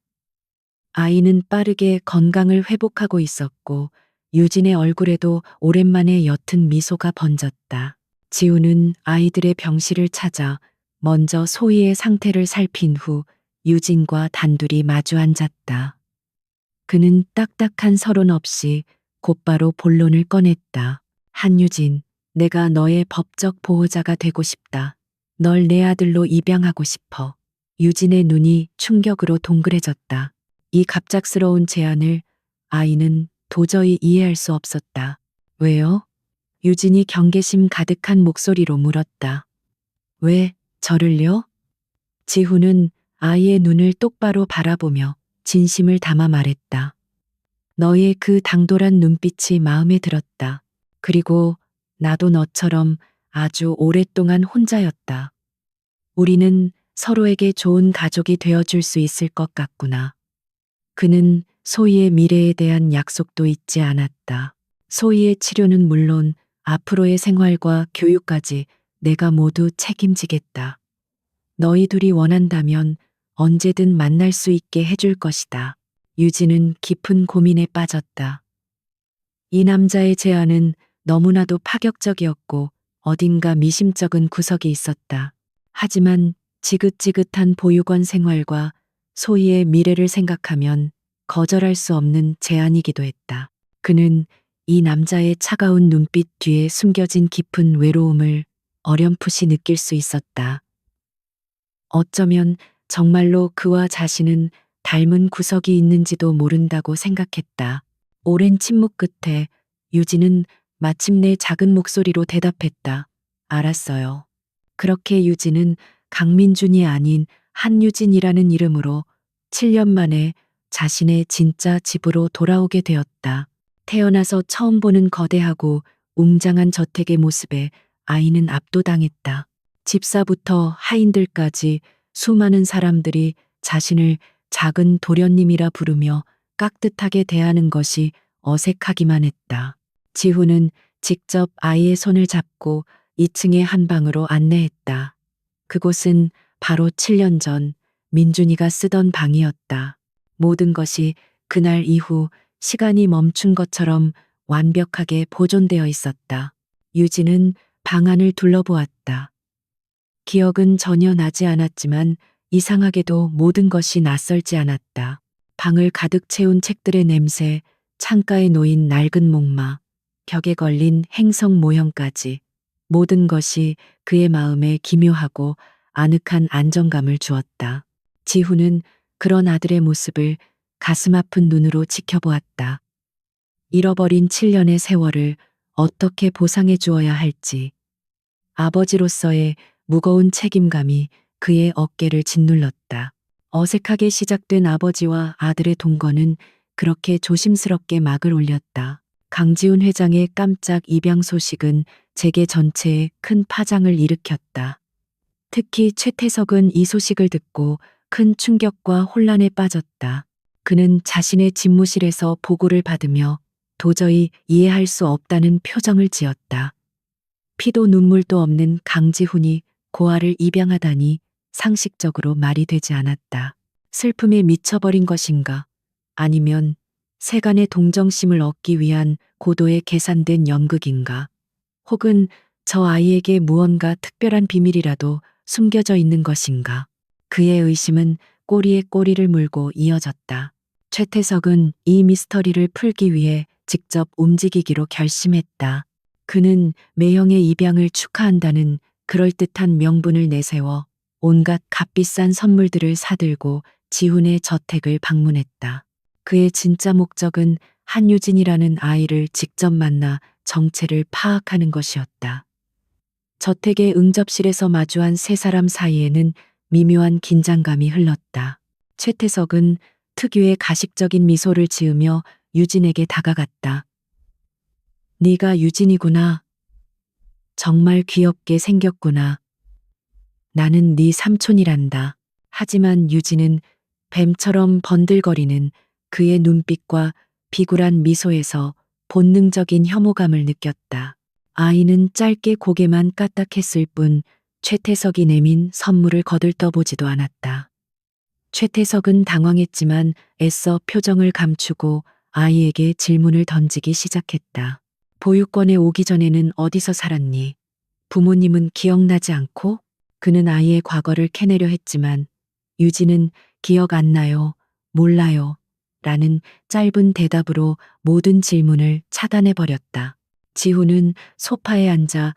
아이는 빠르게 건강을 회복하고 있었고 유진의 얼굴에도 오랜만에 옅은 미소가 번졌다. 지훈은 아이들의 병실을 찾아 먼저 소희의 상태를 살핀 후 유진과 단둘이 마주 앉았다. 그는 딱딱한 서론 없이 곧바로 본론을 꺼냈다. 한유진, 내가 너의 법적 보호자가 되고 싶다. 널 내 아들로 입양하고 싶어. 유진의 눈이 충격으로 동그래졌다. 이 갑작스러운 제안을 아이는 도저히 이해할 수 없었다. 왜요? 유진이 경계심 가득한 목소리로 물었다. 왜 저를요? 지훈은 아이의 눈을 똑바로 바라보며 진심을 담아 말했다. 너의 그 당돌한 눈빛이 마음에 들었다. 그리고 나도 너처럼 아주 오랫동안 혼자였다. 우리는 서로에게 좋은 가족이 되어줄 수 있을 것 같구나. 그는 소희의 미래에 대한 약속도 잊지 않았다. 소희의 치료는 물론 앞으로의 생활과 교육까지 내가 모두 책임지겠다. 너희 둘이 원한다면 언제든 만날 수 있게 해줄 것이다. 유진은 깊은 고민에 빠졌다. 이 남자의 제안은 너무나도 파격적이었고 어딘가 미심쩍은 구석이 있었다. 하지만 지긋지긋한 보육원 생활과 소희의 미래를 생각하면 거절할 수 없는 제안이기도 했다. 그는 이 남자의 차가운 눈빛 뒤에 숨겨진 깊은 외로움을 어렴풋이 느낄 수 있었다. 어쩌면 정말로 그와 자신은 닮은 구석이 있는지도 모른다고 생각했다. 오랜 침묵 끝에 유진은 마침내 작은 목소리로 대답했다. 알았어요. 그렇게 유진은 강민준이 아닌 한유진이라는 이름으로 7년 만에 자신의 진짜 집으로 돌아오게 되었다. 태어나서 처음 보는 거대하고 웅장한 저택의 모습에 아이는 압도당했다. 집사부터 하인들까지 수많은 사람들이 자신을 작은 도련님이라 부르며 깍듯하게 대하는 것이 어색하기만 했다. 지훈은 직접 아이의 손을 잡고 2층의 한 방으로 안내했다. 그곳은 바로 7년 전 민준이가 쓰던 방이었다. 모든 것이 그날 이후 시간이 멈춘 것처럼 완벽하게 보존되어 있었다. 유진은 방 안을 둘러보았다. 기억은 전혀 나지 않았지만 이상하게도 모든 것이 낯설지 않았다. 방을 가득 채운 책들의 냄새, 창가에 놓인 낡은 목마, 벽에 걸린 행성 모형까지 모든 것이 그의 마음에 기묘하고 아늑한 안정감을 주었다. 지훈은 그런 아들의 모습을 가슴 아픈 눈으로 지켜보았다. 잃어버린 7년의 세월을 어떻게 보상해 주어야 할지. 아버지로서의 무거운 책임감이 그의 어깨를 짓눌렀다. 어색하게 시작된 아버지와 아들의 동거는 그렇게 조심스럽게 막을 올렸다. 강지훈 회장의 깜짝 입양 소식은 재계 전체에 큰 파장을 일으켰다. 특히 최태석은 이 소식을 듣고 큰 충격과 혼란에 빠졌다. 그는 자신의 집무실에서 보고를 받으며 도저히 이해할 수 없다는 표정을 지었다. 피도 눈물도 없는 강지훈이 고아를 입양하다니 상식적으로 말이 되지 않았다. 슬픔에 미쳐버린 것인가? 아니면 세간의 동정심을 얻기 위한 고도의 계산된 연극인가? 혹은 저 아이에게 무언가 특별한 비밀이라도 숨겨져 있는 것인가? 그의 의심은 꼬리에 꼬리를 물고 이어졌다. 최태석은 이 미스터리를 풀기 위해 직접 움직이기로 결심했다. 그는 매형의 입양을 축하한다는 그럴듯한 명분을 내세워 온갖 값비싼 선물들을 사들고 지훈의 저택을 방문했다. 그의 진짜 목적은 한유진이라는 아이를 직접 만나 정체를 파악하는 것이었다. 저택의 응접실에서 마주한 세 사람 사이에는 미묘한 긴장감이 흘렀다. 최태석은 특유의 가식적인 미소를 지으며 유진에게 다가갔다. 네가 유진이구나. 정말 귀엽게 생겼구나. 나는 네 삼촌이란다. 하지만 유진은 뱀처럼 번들거리는 그의 눈빛과 비굴한 미소에서 본능적인 혐오감을 느꼈다. 아이는 짧게 고개만 까딱했을 뿐 최태석이 내민 선물을 거들떠보지도 않았다. 최태석은 당황했지만 애써 표정을 감추고 아이에게 질문을 던지기 시작했다. 보육원에 오기 전에는 어디서 살았니? 부모님은 기억나지 않고? 그는 아이의 과거를 캐내려 했지만 유진은 기억 안 나요, 몰라요 라는 짧은 대답으로 모든 질문을 차단해버렸다. 지훈은 소파에 앉아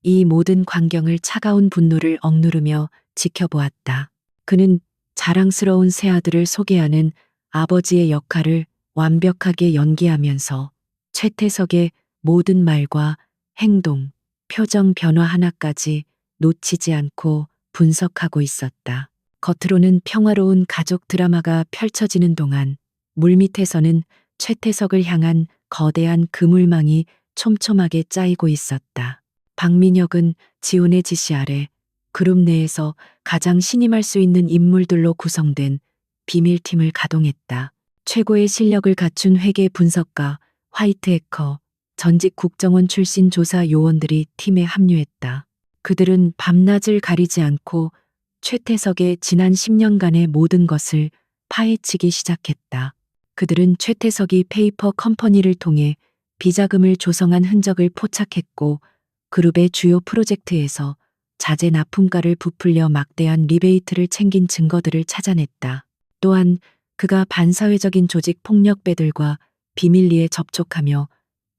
이 모든 광경을 차가운 분노를 억누르며 지켜보았다. 그는 자랑스러운 새아들을 소개하는 아버지의 역할을 완벽하게 연기하면서 최태석의 모든 말과 행동, 표정 변화 하나까지 놓치지 않고 분석하고 있었다. 겉으로는 평화로운 가족 드라마가 펼쳐지는 동안 물밑에서는 최태석을 향한 거대한 그물망이 촘촘하게 짜이고 있었다. 박민혁은 지훈의 지시 아래 그룹 내에서 가장 신임할 수 있는 인물들로 구성된 비밀팀을 가동했다. 최고의 실력을 갖춘 회계 분석가, 화이트 해커, 전직 국정원 출신 조사 요원들이 팀에 합류했다. 그들은 밤낮을 가리지 않고 최태석의 지난 10년간의 모든 것을 파헤치기 시작했다. 그들은 최태석이 페이퍼 컴퍼니를 통해 비자금을 조성한 흔적을 포착했고 그룹의 주요 프로젝트에서 자재 납품가를 부풀려 막대한 리베이트를 챙긴 증거들을 찾아냈다. 또한 그가 반사회적인 조직 폭력배들과 비밀리에 접촉하며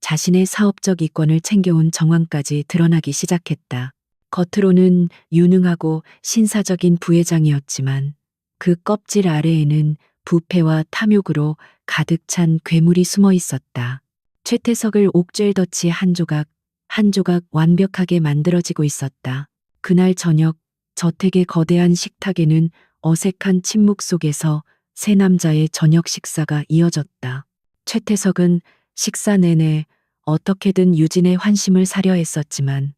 자신의 사업적 이권을 챙겨온 정황까지 드러나기 시작했다. 겉으로는 유능하고 신사적인 부회장이었지만 그 껍질 아래에는 부패와 탐욕으로 가득 찬 괴물이 숨어 있었다. 최태석을 옥죄일덫이 한 조각 한 조각 완벽하게 만들어지고 있었다. 그날 저녁 저택의 거대한 식탁에는 어색한 침묵 속에서 세 남자의 저녁 식사가 이어졌다. 최태석은 식사 내내 어떻게든 유진의 환심을 사려 했었지만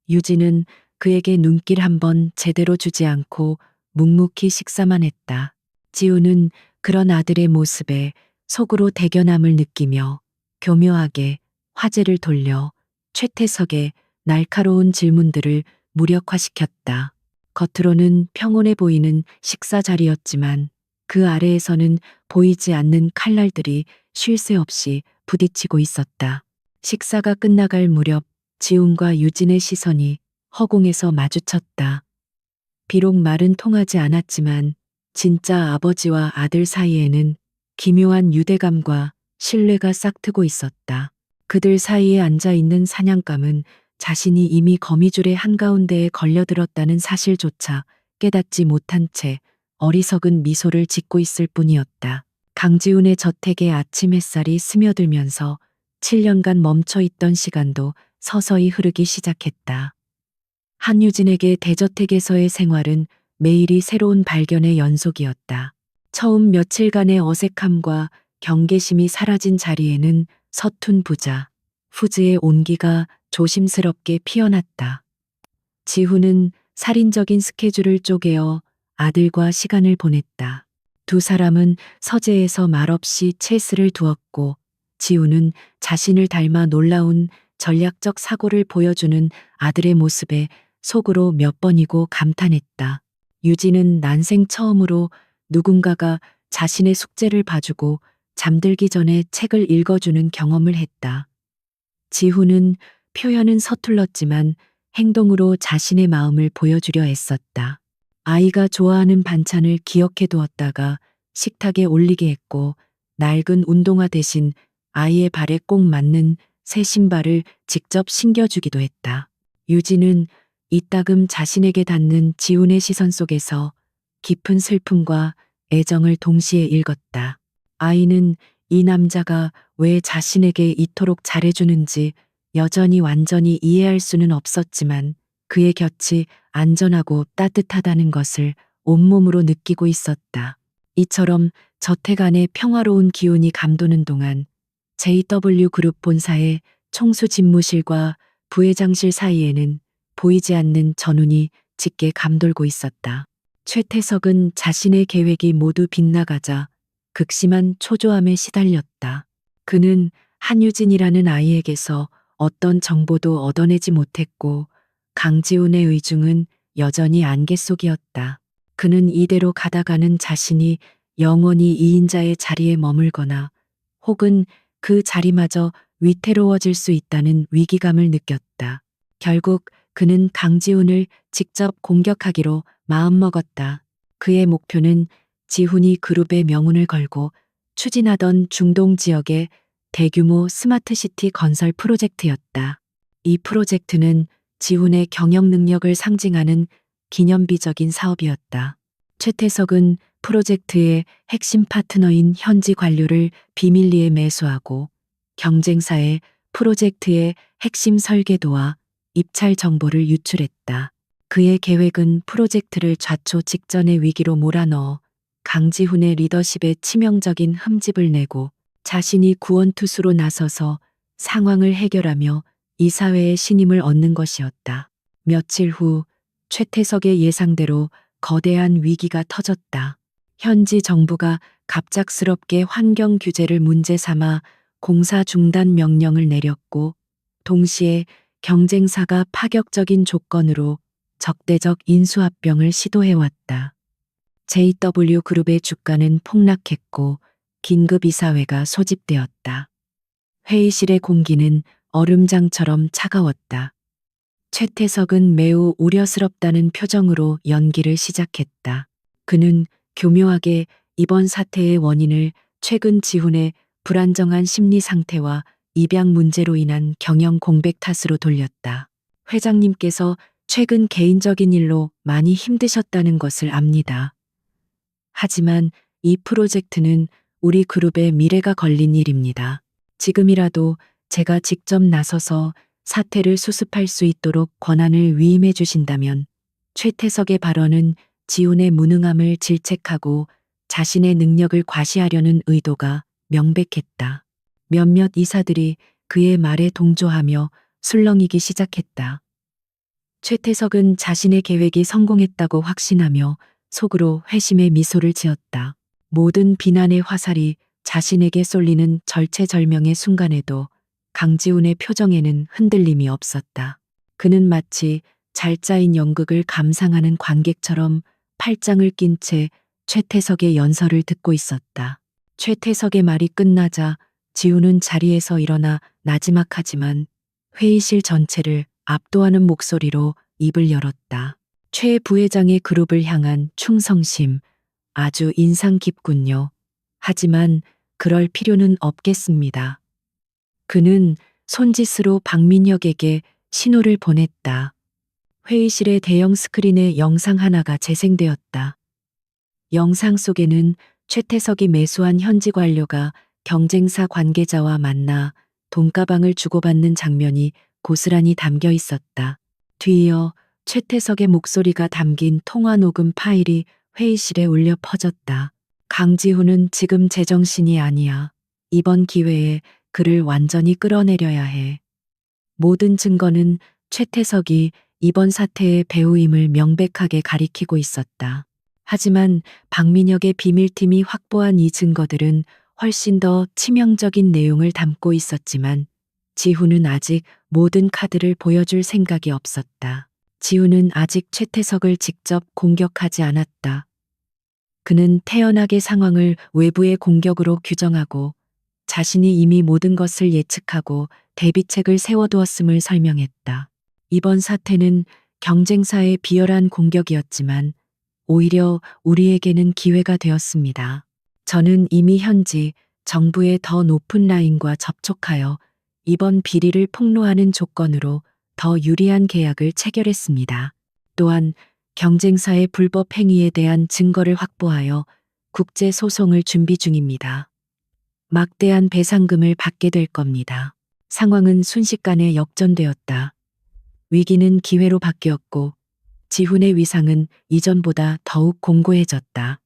유진은 그에게 눈길 한 번 제대로 주지 않고 묵묵히 식사만 했다. 지우는 그런 아들의 모습에 속으로 대견함을 느끼며 교묘하게 화제를 돌려 최태석의 날카로운 질문들을 무력화시켰다. 겉으로는 평온해 보이는 식사 자리였지만 그 아래에서는 보이지 않는 칼날들이 쉴 새 없이 부딪히고 있었다. 식사가 끝나갈 무렵 지훈과 유진의 시선이 허공에서 마주쳤다. 비록 말은 통하지 않았지만 진짜 아버지와 아들 사이에는 기묘한 유대감과 신뢰가 싹트고 있었다. 그들 사이에 앉아 있는 사냥감은 자신이 이미 거미줄의 한가운데에 걸려들었다는 사실조차 깨닫지 못한 채 어리석은 미소를 짓고 있을 뿐이었다. 강지훈의 저택에 아침 햇살이 스며들면서 7년간 멈춰 있던 시간도 서서히 흐르기 시작했다. 한유진에게 대저택에서의 생활은 매일이 새로운 발견의 연속이었다. 처음 며칠간의 어색함과 경계심이 사라진 자리에는 서툰 부자, 후즈의 온기가 조심스럽게 피어났다. 지훈은 살인적인 스케줄을 쪼개어 아들과 시간을 보냈다. 두 사람은 서재에서 말없이 체스를 두었고 지훈은 자신을 닮아 놀라운 전략적 사고를 보여주는 아들의 모습에 속으로 몇 번이고 감탄했다. 유진은 난생 처음으로 누군가가 자신의 숙제를 봐주고 잠들기 전에 책을 읽어주는 경험을 했다. 지훈은 표현은 서툴렀지만 행동으로 자신의 마음을 보여주려 애썼다. 아이가 좋아하는 반찬을 기억해 두었다가 식탁에 올리게 했고 낡은 운동화 대신 아이의 발에 꼭 맞는 새 신발을 직접 신겨주기도 했다. 유진은 이따금 자신에게 닿는 지훈의 시선 속에서 깊은 슬픔과 애정을 동시에 읽었다. 아이는 이 남자가 왜 자신에게 이토록 잘해주는지 여전히 완전히 이해할 수는 없었지만 그의 곁이 안전하고 따뜻하다는 것을 온몸으로 느끼고 있었다. 이처럼 저택 안의 평화로운 기운이 감도는 동안 JW 그룹 본사의 총수 집무실과 부회장실 사이에는 보이지 않는 전운이 짙게 감돌고 있었다. 최태석은 자신의 계획이 모두 빗나가자 극심한 초조함에 시달렸다. 그는 한유진이라는 아이에게서 어떤 정보도 얻어내지 못했고 강지훈의 의중은 여전히 안개 속이었다. 그는 이대로 가다가는 자신이 영원히 이인자의 자리에 머물거나 혹은 그 자리마저 위태로워질 수 있다는 위기감을 느꼈다. 결국 그는 강지훈을 직접 공격하기로 마음먹었다. 그의 목표는 지훈이 그룹의 명운을 걸고 추진하던 중동 지역의 대규모 스마트시티 건설 프로젝트였다. 이 프로젝트는 지훈의 경영 능력을 상징하는 기념비적인 사업이었다. 최태석은 프로젝트의 핵심 파트너인 현지 관료를 비밀리에 매수하고 경쟁사에 프로젝트의 핵심 설계도와 입찰 정보를 유출했다. 그의 계획은 프로젝트를 좌초 직전의 위기로 몰아넣어 강지훈의 리더십에 치명적인 흠집을 내고 자신이 구원투수로 나서서 상황을 해결하며 이사회의 신임을 얻는 것이었다. 며칠 후 최태석의 예상대로 거대한 위기가 터졌다. 현지 정부가 갑작스럽게 환경 규제를 문제 삼아 공사 중단 명령을 내렸고 동시에 경쟁사가 파격적인 조건으로 적대적 인수합병을 시도해왔다. JW 그룹의 주가는 폭락했고 긴급 이사회가 소집되었다. 회의실의 공기는 얼음장처럼 차가웠다. 최태석은 매우 우려스럽다는 표정으로 연기를 시작했다. 그는 교묘하게 이번 사태의 원인을 최근 지훈의 불안정한 심리 상태와 입양 문제로 인한 경영 공백 탓으로 돌렸다. 회장님께서 최근 개인적인 일로 많이 힘드셨다는 것을 압니다. 하지만 이 프로젝트는 우리 그룹의 미래가 걸린 일입니다. 지금이라도 제가 직접 나서서 사태를 수습할 수 있도록 권한을 위임해 주신다면 최태석의 발언은 지훈의 무능함을 질책하고 자신의 능력을 과시하려는 의도가 명백했다. 몇몇 이사들이 그의 말에 동조하며 술렁이기 시작했다. 최태석은 자신의 계획이 성공했다고 확신하며 속으로 회심의 미소를 지었다. 모든 비난의 화살이 자신에게 쏠리는 절체절명의 순간에도 강지훈의 표정에는 흔들림이 없었다. 그는 마치 잘 짜인 연극을 감상하는 관객처럼 팔짱을 낀 채 최태석의 연설을 듣고 있었다. 최태석의 말이 끝나자 지훈은 자리에서 일어나 나지막하지만 회의실 전체를 압도하는 목소리로 입을 열었다. 최 부회장의 그룹을 향한 충성심, 아주 인상 깊군요. 하지만 그럴 필요는 없겠습니다. 그는 손짓으로 박민혁에게 신호를 보냈다. 회의실의 대형 스크린에 영상 하나가 재생되었다. 영상 속에는 최태석이 매수한 현지 관료가 경쟁사 관계자와 만나 돈가방을 주고받는 장면이 고스란히 담겨 있었다. 뒤이어 최태석의 목소리가 담긴 통화 녹음 파일이 회의실에 울려 퍼졌다. 강지훈은 지금 제정신이 아니야. 이번 기회에 그를 완전히 끌어내려야 해. 모든 증거는 최태석이 이번 사태의 배후임을 명백하게 가리키고 있었다. 하지만 박민혁의 비밀팀이 확보한 이 증거들은 훨씬 더 치명적인 내용을 담고 있었지만 지훈은 아직 모든 카드를 보여줄 생각이 없었다. 지훈은 아직 최태석을 직접 공격하지 않았다. 그는 태연하게 상황을 외부의 공격으로 규정하고 자신이 이미 모든 것을 예측하고 대비책을 세워두었음을 설명했다. 이번 사태는 경쟁사의 비열한 공격이었지만 오히려 우리에게는 기회가 되었습니다. 저는 이미 현지 정부의 더 높은 라인과 접촉하여 이번 비리를 폭로하는 조건으로 더 유리한 계약을 체결했습니다. 또한 경쟁사의 불법 행위에 대한 증거를 확보하여 국제 소송을 준비 중입니다. 막대한 배상금을 받게 될 겁니다. 상황은 순식간에 역전되었다. 위기는 기회로 바뀌었고 지훈의 위상은 이전보다 더욱 공고해졌다.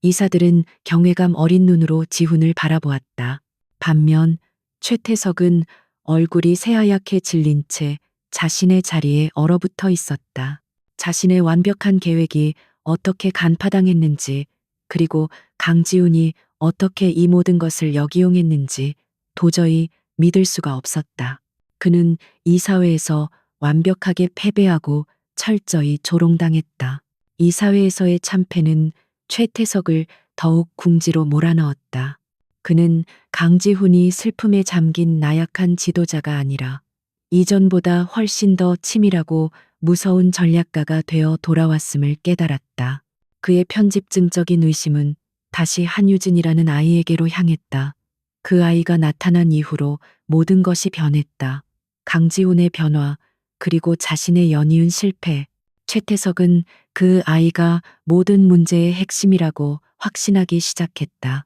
이사들은 경외감 어린 눈으로 지훈을 바라보았다. 반면 최태석은 얼굴이 새하얗게 질린 채 자신의 자리에 얼어붙어 있었다. 자신의 완벽한 계획이 어떻게 간파당했는지, 그리고 강지훈이 어떻게 이 모든 것을 역이용했는지 도저히 믿을 수가 없었다. 그는 이 사회에서 완벽하게 패배하고 철저히 조롱당했다. 이 사회에서의 참패는 최태석을 더욱 궁지로 몰아넣었다. 그는 강지훈이 슬픔에 잠긴 나약한 지도자가 아니라 이전보다 훨씬 더 치밀하고 무서운 전략가가 되어 돌아왔음을 깨달았다. 그의 편집증적인 의심은 다시 한유진이라는 아이에게로 향했다. 그 아이가 나타난 이후로 모든 것이 변했다. 강지훈의 변화, 그리고 자신의 연이은 실패. 최태석은 그 아이가 모든 문제의 핵심이라고 확신하기 시작했다.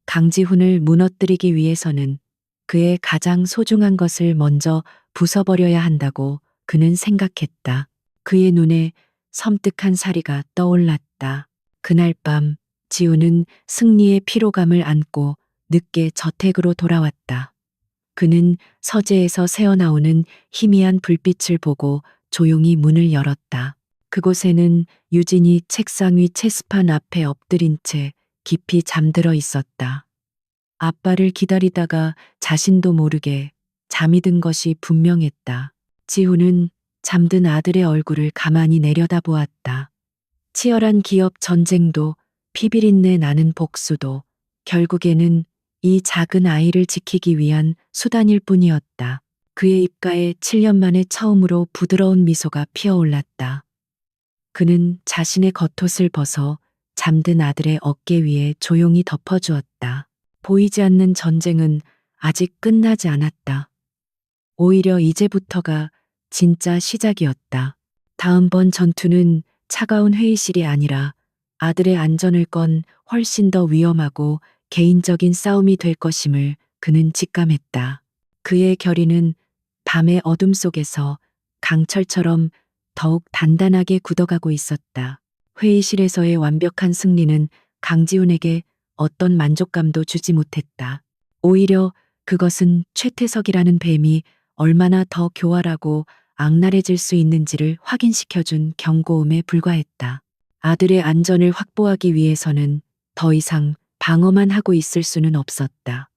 강지훈을 무너뜨리기 위해서는 그의 가장 소중한 것을 먼저 부숴버려야 한다고 그는 생각했다. 그의 눈에 섬뜩한 사리가 떠올랐다. 그날 밤 지훈은 승리의 피로감을 안고 늦게 저택으로 돌아왔다. 그는 서재에서 새어나오는 희미한 불빛을 보고 조용히 문을 열었다. 그곳에는 유진이 책상 위 체스판 앞에 엎드린 채 깊이 잠들어 있었다. 아빠를 기다리다가 자신도 모르게 잠이 든 것이 분명했다. 지훈은 잠든 아들의 얼굴을 가만히 내려다보았다. 치열한 기업 전쟁도 피비린내 나는 복수도 결국에는 이 작은 아이를 지키기 위한 수단일 뿐이었다. 그의 입가에 7년 만에 처음으로 부드러운 미소가 피어올랐다. 그는 자신의 겉옷을 벗어 잠든 아들의 어깨 위에 조용히 덮어주었다. 보이지 않는 전쟁은 아직 끝나지 않았다. 오히려 이제부터가 진짜 시작이었다. 다음번 전투는 차가운 회의실이 아니라 아들의 안전을 건 훨씬 더 위험하고 개인적인 싸움이 될 것임을 그는 직감했다. 그의 결의는 밤의 어둠 속에서 강철처럼 더욱 단단하게 굳어가고 있었다. 회의실에서의 완벽한 승리는 강지훈에게 어떤 만족감도 주지 못했다. 오히려 그것은 최태석이라는 뱀이 얼마나 더 교활하고 악랄해질 수 있는지를 확인시켜준 경고음에 불과했다. 아들의 안전을 확보하기 위해서는 더 이상 방어만 하고 있을 수는 없었다.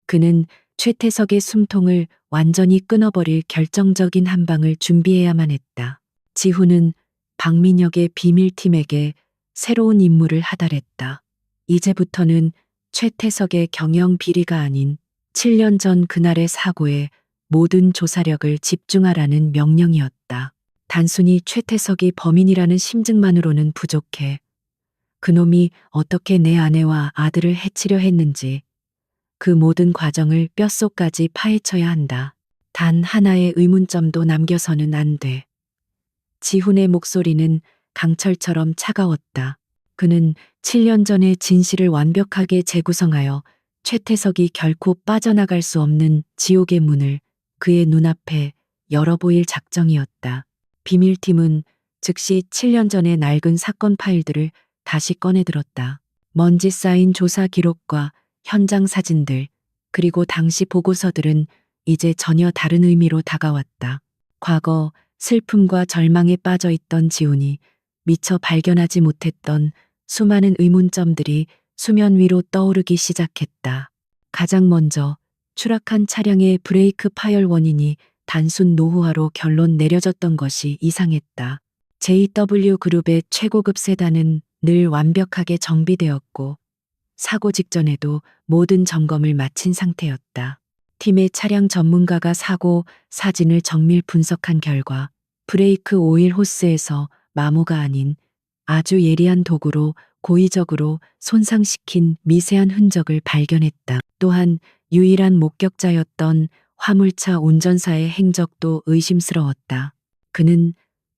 그는 최태석의 숨통을 완전히 끊어버릴 결정적인 한 방을 준비해야만 했다. 지훈은 박민혁의 비밀팀에게 새로운 임무를 하달했다. 이제부터는 최태석의 경영 비리가 아닌 7년 전 그날의 사고에 모든 조사력을 집중하라는 명령이었다. 단순히 최태석이 범인이라는 심증만으로는 부족해. 그놈이 어떻게 내 아내와 아들을 해치려 했는지 그 모든 과정을 뼛속까지 파헤쳐야 한다. 단 하나의 의문점도 남겨서는 안 돼. 지훈의 목소리는 강철처럼 차가웠다. 그는 7년 전의 진실을 완벽하게 재구성하여 최태석이 결코 빠져나갈 수 없는 지옥의 문을 그의 눈앞에 열어보일 작정이었다. 비밀팀은 즉시 7년 전의 낡은 사건 파일들을 다시 꺼내들었다. 먼지 쌓인 조사 기록과 현장 사진들, 그리고 당시 보고서들은 이제 전혀 다른 의미로 다가왔다. 과거 슬픔과 절망에 빠져 있던 지훈이 미처 발견하지 못했던 수많은 의문점들이 수면 위로 떠오르기 시작했다. 가장 먼저 추락한 차량의 브레이크 파열 원인이 단순 노후화로 결론 내려졌던 것이 이상했다. JW 그룹의 최고급 세단은 늘 완벽하게 정비되었고 사고 직전에도 모든 점검을 마친 상태였다. 팀의 차량 전문가가 사고 사진을 정밀 분석한 결과 브레이크 오일 호스에서 마모가 아닌 아주 예리한 도구로 고의적으로 손상시킨 미세한 흔적을 발견했다. 또한 유일한 목격자였던 화물차 운전사의 행적도 의심스러웠다. 그는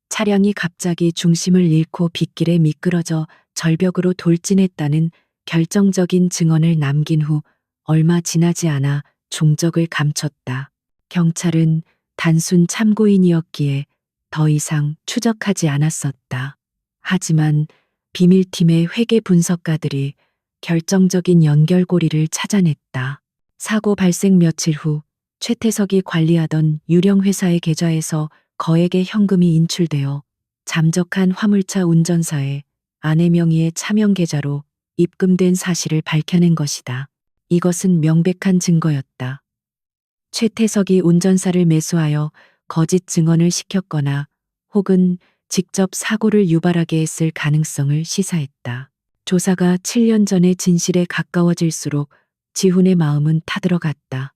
차량이 갑자기 중심을 잃고 빗길에 미끄러져 절벽으로 돌진했다는 결정적인 증언을 남긴 후 얼마 지나지 않아 종적을 감췄다. 경찰은 단순 참고인이었기에 더 이상 추적하지 않았었다. 하지만 비밀팀의 회계 분석가들이 결정적인 연결고리를 찾아냈다. 사고 발생 며칠 후 최태석이 관리하던 유령 회사의 계좌에서 거액의 현금이 인출되어 잠적한 화물차 운전사의 아내 명의의 차명 계좌로 입금된 사실을 밝혀낸 것이다. 이것은 명백한 증거였다. 최태석이 운전사를 매수하여 거짓 증언을 시켰거나 혹은 직접 사고를 유발하게 했을 가능성을 시사했다. 조사가 7년 전의 진실에 가까워질수록 지훈의 마음은 타들어갔다.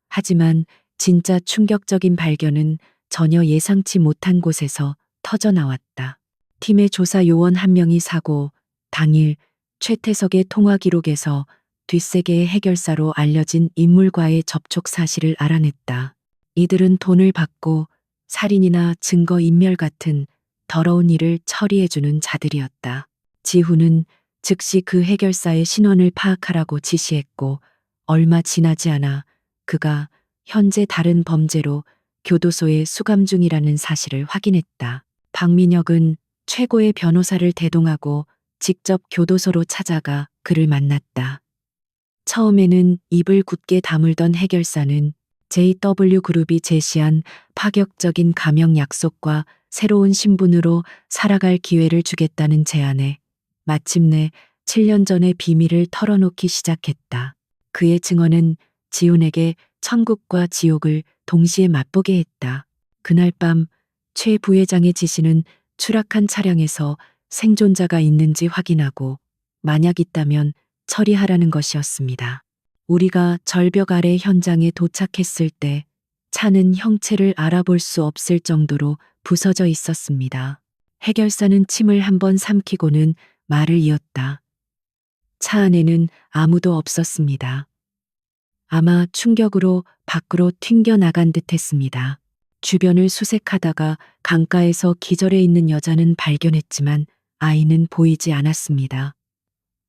하지만 진짜 충격적인 발견은 전혀 예상치 못한 곳에서 터져 나왔다. 팀의 조사 요원 한 명이 사고 당일 최태석의 통화 기록에서 뒷세계의 해결사로 알려진 인물과의 접촉 사실을 알아냈다. 이들은 돈을 받고 살인이나 증거인멸 같은 더러운 일을 처리해주는 자들이었다. 지훈은 즉시 그 해결사의 신원을 파악하라고 지시했고 얼마 지나지 않아 그가 현재 다른 범죄로 교도소에 수감 중이라는 사실을 확인했다. 박민혁은 최고의 변호사를 대동하고 직접 교도소로 찾아가 그를 만났다. 처음에는 입을 굳게 다물던 해결사는 JW 그룹이 제시한 파격적인 감형 약속과 새로운 신분으로 살아갈 기회를 주겠다는 제안에 마침내 7년 전의 비밀을 털어놓기 시작했다. 그의 증언은 지훈에게 천국과 지옥을 동시에 맛보게 했다. 그날 밤 최 부회장의 지시는 추락한 차량에서 생존자가 있는지 확인하고 만약 있다면 처리하라는 것이었습니다. 우리가 절벽 아래 현장에 도착했을 때 차는 형체를 알아볼 수 없을 정도로 부서져 있었습니다. 해결사는 침을 한번 삼키고는 말을 이었다. 차 안에는 아무도 없었습니다. 아마 충격으로 밖으로 튕겨나간 듯 했습니다. 주변을 수색하다가 강가에서 기절해 있는 여자는 발견했지만 아이는 보이지 않았습니다.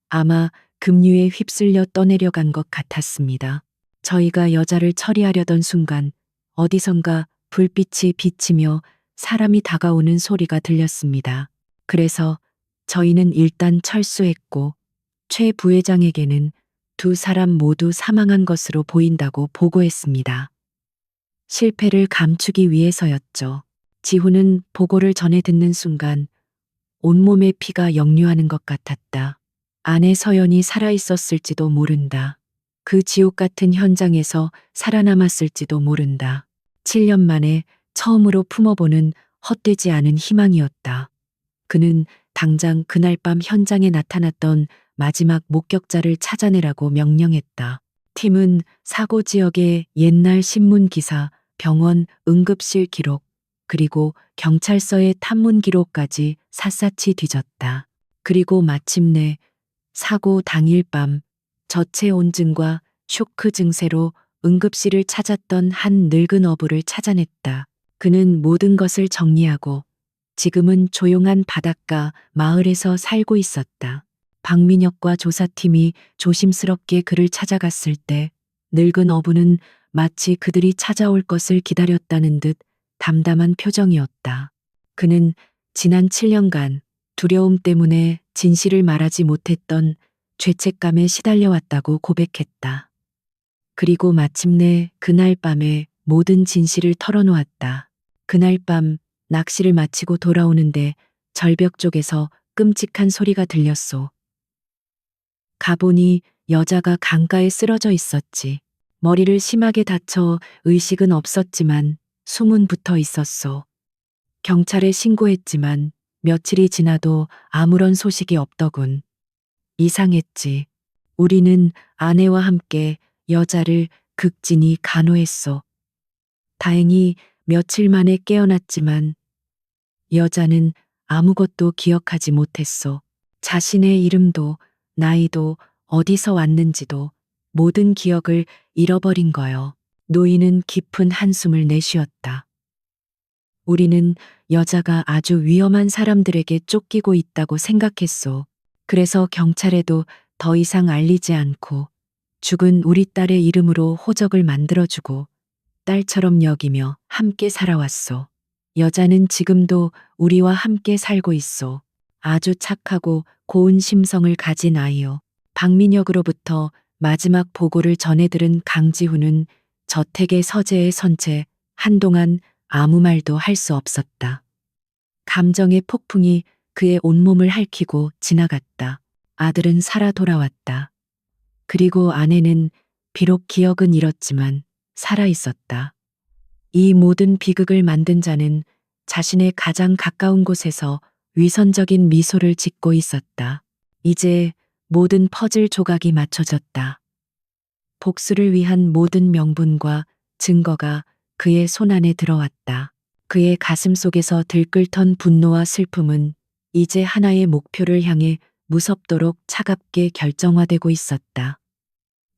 아마 급류에 휩쓸려 떠내려간 것 같았습니다. 저희가 여자를 처리하려던 순간 어디선가 불빛이 비치며 사람이 다가오는 소리가 들렸습니다. 그래서 저희는 일단 철수했고 최 부회장에게는 두 사람 모두 사망한 것으로 보인다고 보고했습니다. 실패를 감추기 위해서였죠. 지훈은 보고를 전해 듣는 순간 온몸에 피가 역류하는 것 같았다. 아내 서연이 살아있었을지도 모른다. 그 지옥 같은 현장에서 살아남았을지도 모른다. 7년 만에 처음으로 품어보는 헛되지 않은 희망이었다. 그는 당장 그날 밤 현장에 나타났던 마지막 목격자를 찾아내라고 명령했다. 팀은 사고 지역의 옛날 신문 기사, 병원 응급실 기록, 그리고 경찰서의 탐문 기록까지 샅샅이 뒤졌다. 그리고 마침내 사고 당일 밤 저체온증과 쇼크 증세로 응급실을 찾았던 한 늙은 어부를 찾아냈다. 그는 모든 것을 정리하고 지금은 조용한 바닷가 마을에서 살고 있었다. 박민혁과 조사팀이 조심스럽게 그를 찾아갔을 때 늙은 어부는 마치 그들이 찾아올 것을 기다렸다는 듯 담담한 표정이었다. 그는 지난 7년간 두려움 때문에 진실을 말하지 못했던 죄책감에 시달려왔다고 고백했다. 그리고 마침내 그날 밤에 모든 진실을 털어놓았다. 그날 밤 낚시를 마치고 돌아오는데 절벽 쪽에서 끔찍한 소리가 들렸소. 가보니 여자가 강가에 쓰러져 있었지. 머리를 심하게 다쳐 의식은 없었지만 숨은 붙어 있었소. 경찰에 신고했지만 며칠이 지나도 아무런 소식이 없더군. 이상했지. 우리는 아내와 함께 여자를 극진히 간호했소. 다행히 며칠 만에 깨어났지만 여자는 아무것도 기억하지 못했소. 자신의 이름도 나이도 어디서 왔는지도 모든 기억을 잃어버린 거요. 노인은 깊은 한숨을 내쉬었다. 우리는 여자가 아주 위험한 사람들에게 쫓기고 있다고 생각했소. 그래서 경찰에도 더 이상 알리지 않고 죽은 우리 딸의 이름으로 호적을 만들어주고 딸처럼 여기며 함께 살아왔소. 여자는 지금도 우리와 함께 살고 있소. 아주 착하고 고운 심성을 가진 아이요. 박민혁으로부터 마지막 보고를 전해들은 강지훈은 저택의 서재에 선 채 한동안 아무 말도 할 수 없었다. 감정의 폭풍이 그의 온몸을 핥히고 지나갔다. 아들은 살아 돌아왔다. 그리고 아내는 비록 기억은 잃었지만 살아 있었다. 이 모든 비극을 만든 자는 자신의 가장 가까운 곳에서 위선적인 미소를 짓고 있었다. 이제 모든 퍼즐 조각이 맞춰졌다. 복수를 위한 모든 명분과 증거가 그의 손안에 들어왔다. 그의 가슴 속에서 들끓던 분노와 슬픔은 이제 하나의 목표를 향해 무섭도록 차갑게 결정화되고 있었다.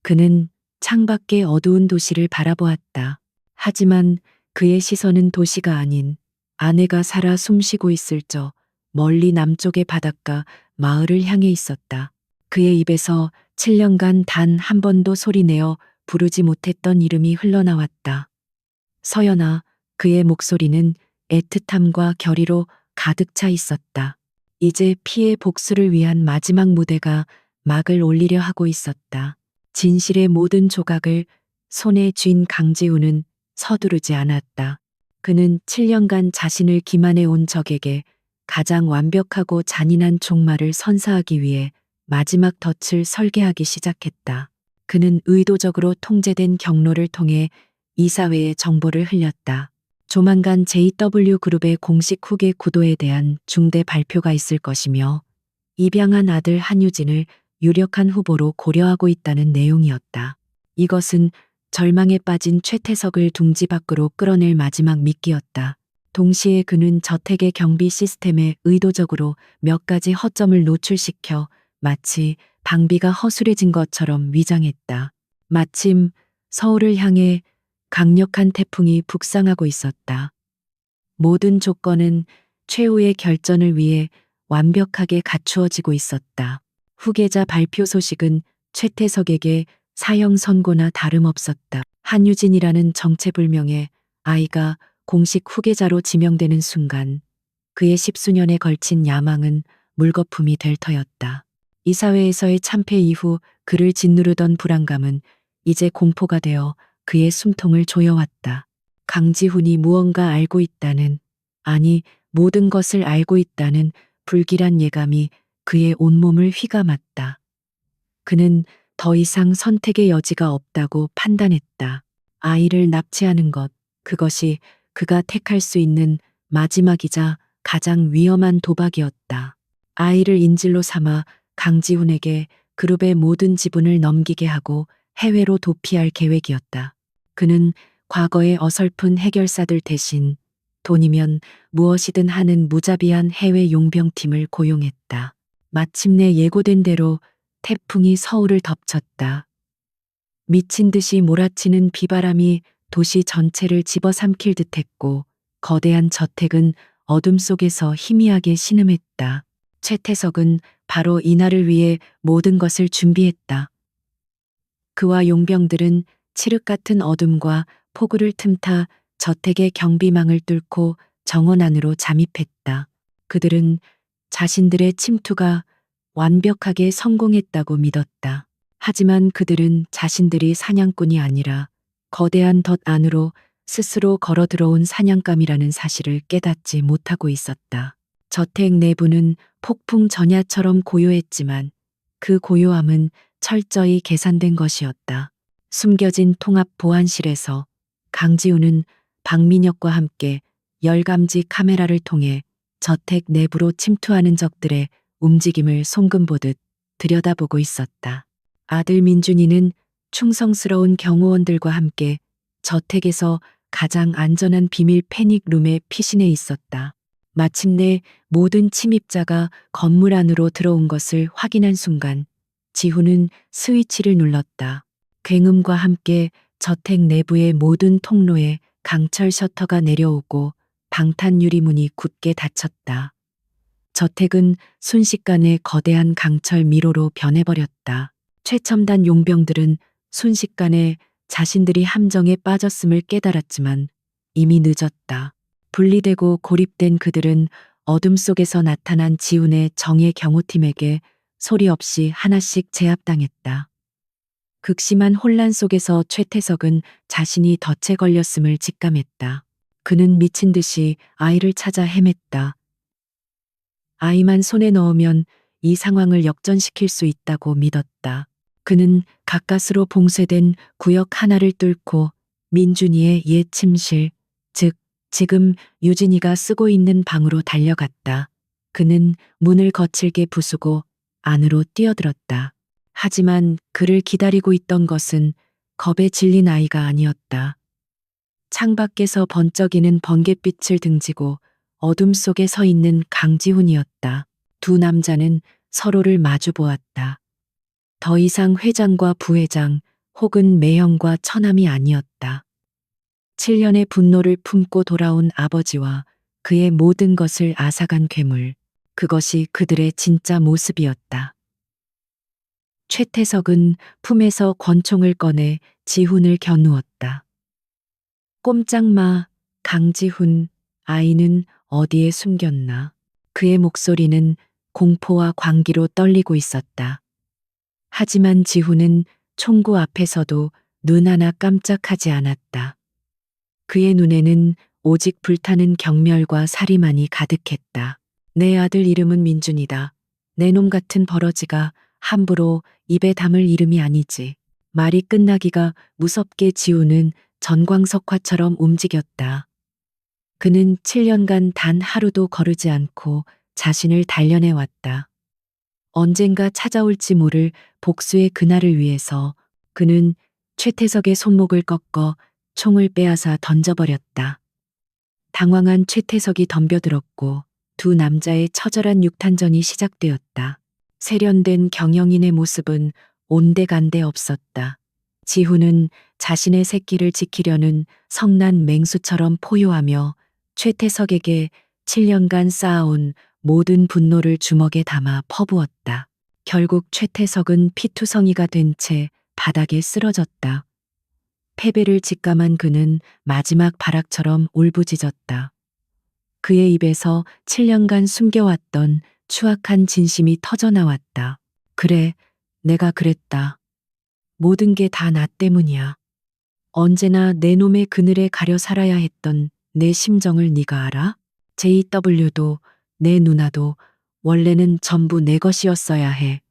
그는 창밖의 어두운 도시를 바라보았다. 하지만 그의 시선은 도시가 아닌 아내가 살아 숨쉬고 있을 저 멀리 남쪽의 바닷가 마을을 향해 있었다. 그의 입에서 7년간 단 한 번도 소리내어 부르지 못했던 이름이 흘러나왔다. 서연아. 그의 목소리는 애틋함과 결의로 가득 차 있었다. 이제 피해 복수를 위한 마지막 무대가 막을 올리려 하고 있었다. 진실의 모든 조각을 손에 쥔 강지훈은 서두르지 않았다. 그는 7년간 자신을 기만해 온 적에게 가장 완벽하고 잔인한 종말을 선사하기 위해 마지막 덫을 설계하기 시작했다. 그는 의도적으로 통제된 경로를 통해 이사회에 정보를 흘렸다. 조만간 JW그룹의 공식 후계 구도에 대한 중대 발표가 있을 것이며 입양한 아들 한유진을 유력한 후보로 고려하고 있다는 내용이었다. 이것은 절망에 빠진 최태석을 둥지 밖으로 끌어낼 마지막 미끼였다. 동시에 그는 저택의 경비 시스템에 의도적으로 몇 가지 허점을 노출시켜 마치 방비가 허술해진 것처럼 위장했다. 마침 서울을 향해 강력한 태풍이 북상하고 있었다. 모든 조건은 최후의 결전을 위해 완벽하게 갖추어지고 있었다. 후계자 발표 소식은 최태석에게 사형 선고나 다름없었다. 한유진이라는 정체불명의 아이가 공식 후계자로 지명되는 순간 그의 10수년에 걸친 야망은 물거품이 될 터였다. 이사회에서의 참패 이후 그를 짓누르던 불안감은 이제 공포가 되어 그의 숨통을 조여왔다. 강지훈이 무언가 알고 있다는, 아니 모든 것을 알고 있다는 불길한 예감이 그의 온몸을 휘감았다. 그는 더 이상 선택의 여지가 없다고 판단했다. 아이를 납치하는 것, 그것이 그가 택할 수 있는 마지막이자 가장 위험한 도박이었다. 아이를 인질로 삼아 강지훈에게 그룹의 모든 지분을 넘기게 하고 해외로 도피할 계획이었다. 그는 과거의 어설픈 해결사들 대신 돈이면 무엇이든 하는 무자비한 해외 용병팀을 고용했다. 마침내 예고된 대로 태풍이 서울을 덮쳤다. 미친 듯이 몰아치는 비바람이 도시 전체를 집어삼킬 듯했고 거대한 저택은 어둠 속에서 희미하게 신음했다. 최태석은 바로 이날을 위해 모든 것을 준비했다. 그와 용병들은 칠흑 같은 어둠과 폭우를 틈타 저택의 경비망을 뚫고 정원 안으로 잠입했다. 그들은 자신들의 침투가 완벽하게 성공했다고 믿었다. 하지만 그들은 자신들이 사냥꾼이 아니라 거대한 덫 안으로 스스로 걸어 들어온 사냥감이라는 사실을 깨닫지 못하고 있었다. 저택 내부는 폭풍 전야처럼 고요했지만 그 고요함은 철저히 계산된 것이었다. 숨겨진 통합 보안실에서 강지우는 박민혁과 함께 열감지 카메라를 통해 저택 내부로 침투하는 적들의 움직임을 송금보듯 들여다보고 있었다. 아들 민준이는 충성스러운 경호원들과 함께 저택에서 가장 안전한 비밀 패닉룸에 피신해 있었다. 마침내 모든 침입자가 건물 안으로 들어온 것을 확인한 순간 지훈은 스위치를 눌렀다. 굉음과 함께 저택 내부의 모든 통로에 강철 셔터가 내려오고 방탄 유리문이 굳게 닫혔다. 저택은 순식간에 거대한 강철 미로로 변해버렸다. 최첨단 용병들은 순식간에 자신들이 함정에 빠졌음을 깨달았지만 이미 늦었다. 분리되고 고립된 그들은 어둠 속에서 나타난 지훈의 정예 경호팀에게 소리 없이 하나씩 제압당했다. 극심한 혼란 속에서 최태석은 자신이 덫에 걸렸음을 직감했다. 그는 미친 듯이 아이를 찾아 헤맸다. 아이만 손에 넣으면 이 상황을 역전시킬 수 있다고 믿었다. 그는 가까스로 봉쇄된 구역 하나를 뚫고 민준이의 옛 침실, 즉 지금 유진이가 쓰고 있는 방으로 달려갔다. 그는 문을 거칠게 부수고 안으로 뛰어들었다. 하지만 그를 기다리고 있던 것은 겁에 질린 아이가 아니었다. 창밖에서 번쩍이는 번갯빛을 등지고 어둠 속에 서 있는 강지훈이었다. 두 남자는 서로를 마주 보았다. 더 이상 회장과 부회장 혹은 매형과 처남이 아니었다. 7년의 분노를 품고 돌아온 아버지와 그의 모든 것을 앗아간 괴물. 그것이 그들의 진짜 모습이었다. 최태석은 품에서 권총을 꺼내 지훈을 겨누었다. 꼼짝 마, 강지훈, 아이는 어디에 숨겼나. 그의 목소리는 공포와 광기로 떨리고 있었다. 하지만 지훈은 총구 앞에서도 눈 하나 깜짝하지 않았다. 그의 눈에는 오직 불타는 경멸과 살이만이 가득했다. 내 아들 이름은 민준이다. 내 놈 같은 버러지가 함부로 입에 담을 이름이 아니지. 말이 끝나기가 무섭게 지훈은 전광석화처럼 움직였다. 그는 7년간 단 하루도 거르지 않고 자신을 단련해 왔다. 언젠가 찾아올지 모를 복수의 그날을 위해서 그는 최태석의 손목을 꺾어 총을 빼앗아 던져버렸다. 당황한 최태석이 덤벼들었고 두 남자의 처절한 육탄전이 시작되었다. 세련된 경영인의 모습은 온데간데 없었다. 지훈은 자신의 새끼를 지키려는 성난 맹수처럼 포효하며 최태석에게 7년간 쌓아온 모든 분노를 주먹에 담아 퍼부었다. 결국 최태석은 피투성이가 된 채 바닥에 쓰러졌다. 패배를 직감한 그는 마지막 발악처럼 울부짖었다. 그의 입에서 7년간 숨겨왔던 추악한 진심이 터져나왔다. 그래, 내가 그랬다. 모든 게 다 나 때문이야. 언제나 내 놈의 그늘에 가려 살아야 했던 내 심정을 네가 알아? JW도 내 누나도 원래는 전부 내 것이었어야 해.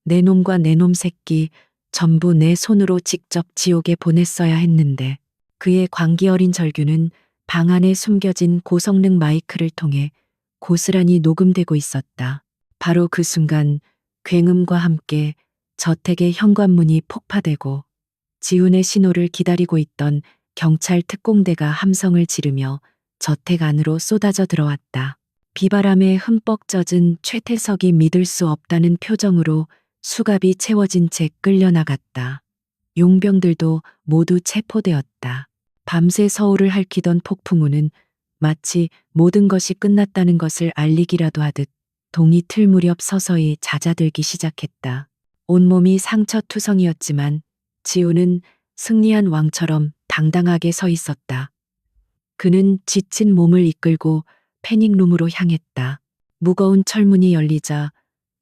내 놈과 내 놈 새끼 전부 내 손으로 직접 지옥에 보냈어야 했는데. 그의 광기 어린 절규는 방 안에 숨겨진 고성능 마이크를 통해 고스란히 녹음되고 있었다. 바로 그 순간 굉음과 함께 저택의 현관문이 폭파되고 지훈의 신호를 기다리고 있던 경찰 특공대가 함성을 지르며 저택 안으로 쏟아져 들어왔다. 비바람에 흠뻑 젖은 최태석이 믿을 수 없다는 표정으로 수갑이 채워진 채 끌려나갔다. 용병들도 모두 체포되었다. 밤새 서울을 핥히던 폭풍우는 마치 모든 것이 끝났다는 것을 알리기라도 하듯 동이 틀 무렵 서서히 잦아들기 시작했다. 온몸이 상처투성이었지만 지우는 승리한 왕처럼 당당하게 서 있었다. 그는 지친 몸을 이끌고 패닉룸으로 향했다. 무거운 철문이 열리자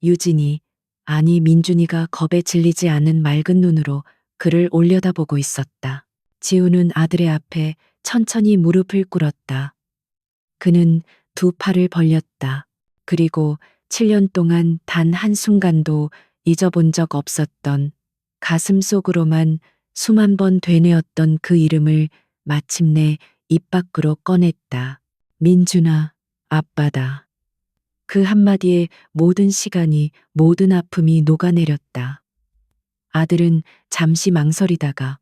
유진이, 아니 민준이가 겁에 질리지 않은 맑은 눈으로 그를 올려다보고 있었다. 지우는 아들의 앞에 천천히 무릎을 꿇었다. 그는 두 팔을 벌렸다. 그리고 7년 동안 단 한순간도 잊어본 적 없었던 가슴 속으로만 수만 번 되뇌었던 그 이름을 마침내 입 밖으로 꺼냈다. 민준아, 아빠다. 그 한마디에 모든 시간이, 모든 아픔이 녹아내렸다. 아들은 잠시 망설이다가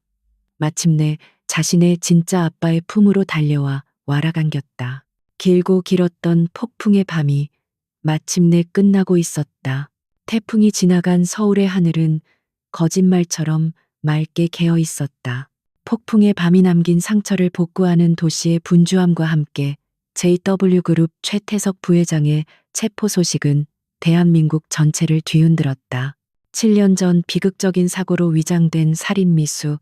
마침내 자신의 진짜 아빠의 품으로 달려와 와라간겼다. 길고 길었던 폭풍의 밤이 마침내 끝나고 있었다. 태풍이 지나간 서울의 하늘은 거짓말처럼 맑게 개어 있었다. 폭풍의 밤이 남긴 상처를 복구하는 도시의 분주함과 함께 JW그룹 최태석 부회장의 체포 소식은 대한민국 전체를 뒤흔들었다. 7년 전 비극적인 사고로 위장된 살인 미수,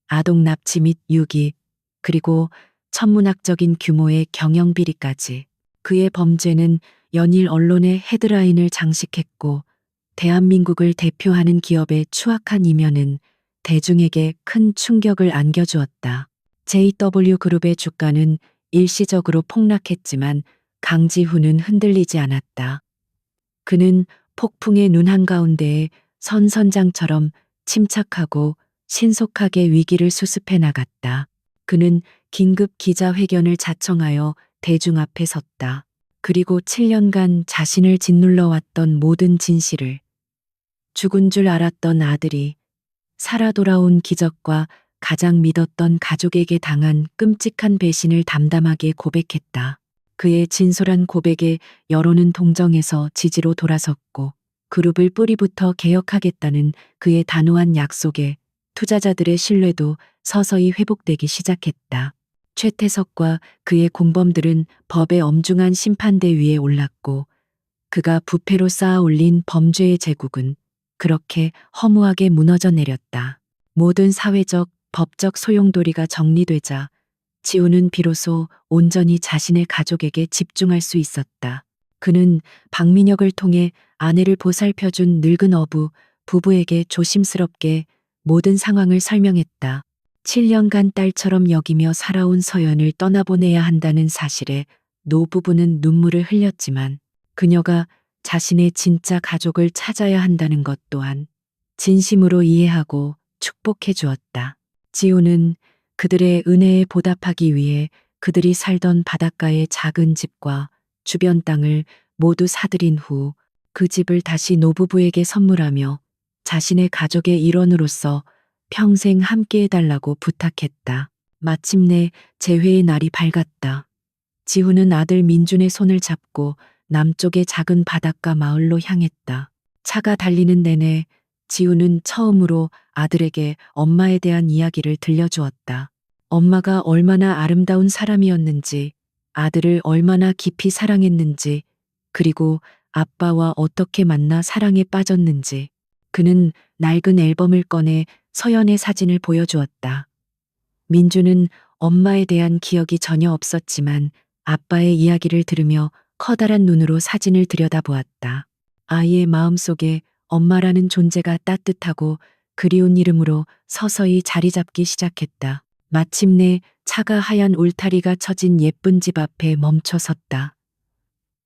아동 납치 및 유기, 그리고 천문학적인 규모의 경영 비리까지 그의 범죄는 연일 언론의 헤드라인을 장식했고 대한민국을 대표하는 기업의 추악한 이면은 대중에게 큰 충격을 안겨주었다. JW그룹의 주가는 일시적으로 폭락했지만 강지훈은 흔들리지 않았다. 그는 폭풍의 눈 한가운데에 선선장처럼 침착하고 신속하게 위기를 수습해 나갔다. 그는 긴급 기자회견을 자청하여 대중 앞에 섰다. 그리고 7년간 자신을 짓눌러 왔던 모든 진실을, 죽은 줄 알았던 아들이 살아 돌아온 기적과 가장 믿었던 가족에게 당한 끔찍한 배신을 담담하게 고백했다. 그의 진솔한 고백에 여론은 동정에서 지지로 돌아섰고 그룹을 뿌리부터 개혁하겠다는 그의 단호한 약속에 투자자들의 신뢰도 서서히 회복되기 시작했다. 최태석과 그의 공범들은 법의 엄중한 심판대 위에 올랐고 그가 부패로 쌓아 올린 범죄의 제국은 그렇게 허무하게 무너져 내렸다. 모든 사회적, 법적 소용돌이가 정리되자 지우는 비로소 온전히 자신의 가족에게 집중할 수 있었다. 그는 박민혁을 통해 아내를 보살펴준 늙은 어부, 부부에게 조심스럽게 모든 상황을 설명했다. 7년간 딸처럼 여기며 살아온 서연을 떠나보내야 한다는 사실에 노부부는 눈물을 흘렸지만 그녀가 자신의 진짜 가족을 찾아야 한다는 것 또한 진심으로 이해하고 축복해 주었다. 지우는 그들의 은혜에 보답하기 위해 그들이 살던 바닷가의 작은 집과 주변 땅을 모두 사들인 후 그 집을 다시 노부부에게 선물하며 자신의 가족의 일원으로서 평생 함께 해달라고 부탁했다. 마침내 재회의 날이 밝았다. 지훈은 아들 민준의 손을 잡고 남쪽의 작은 바닷가 마을로 향했다. 차가 달리는 내내 지훈은 처음으로 아들에게 엄마에 대한 이야기를 들려주었다. 엄마가 얼마나 아름다운 사람이었는지, 아들을 얼마나 깊이 사랑했는지, 그리고 아빠와 어떻게 만나 사랑에 빠졌는지. 그는 낡은 앨범을 꺼내 서연의 사진을 보여주었다. 민주는 엄마에 대한 기억이 전혀 없었지만 아빠의 이야기를 들으며 커다란 눈으로 사진을 들여다보았다. 아이의 마음속에 엄마라는 존재가 따뜻하고 그리운 이름으로 서서히 자리 잡기 시작했다. 마침내 차가 하얀 울타리가 쳐진 예쁜 집 앞에 멈춰 섰다.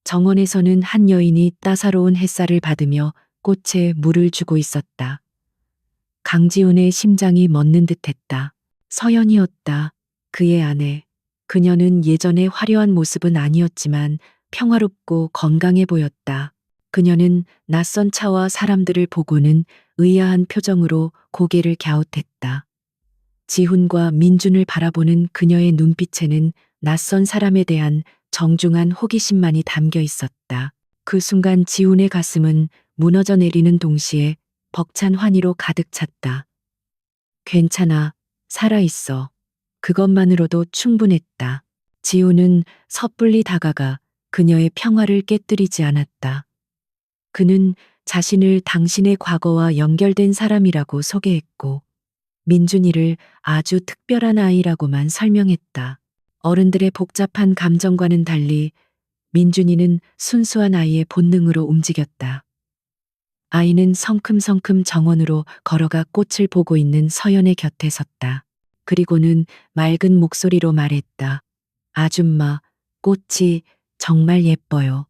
정원에서는 한 여인이 따사로운 햇살을 받으며 꽃에 물을 주고 있었다. 강지훈의 심장이 멎는 듯했다. 서연이었다. 그의 아내. 그녀는 예전의 화려한 모습은 아니었지만 평화롭고 건강해 보였다. 그녀는 낯선 차와 사람들을 보고는 의아한 표정으로 고개를 갸웃했다. 지훈과 민준을 바라보는 그녀의 눈빛에는 낯선 사람에 대한 정중한 호기심만이 담겨 있었다. 그 순간 지훈의 가슴은 무너져 내리는 동시에 벅찬 환희로 가득 찼다. 괜찮아. 살아있어. 그것만으로도 충분했다. 지훈은 섣불리 다가가 그녀의 평화를 깨뜨리지 않았다. 그는 자신을 당신의 과거와 연결된 사람이라고 소개했고, 민준이를 아주 특별한 아이라고만 설명했다. 어른들의 복잡한 감정과는 달리 민준이는 순수한 아이의 본능으로 움직였다. 아이는 성큼성큼 정원으로 걸어가 꽃을 보고 있는 서연의 곁에 섰다. 그리고는 맑은 목소리로 말했다. 아줌마, 꽃이 정말 예뻐요.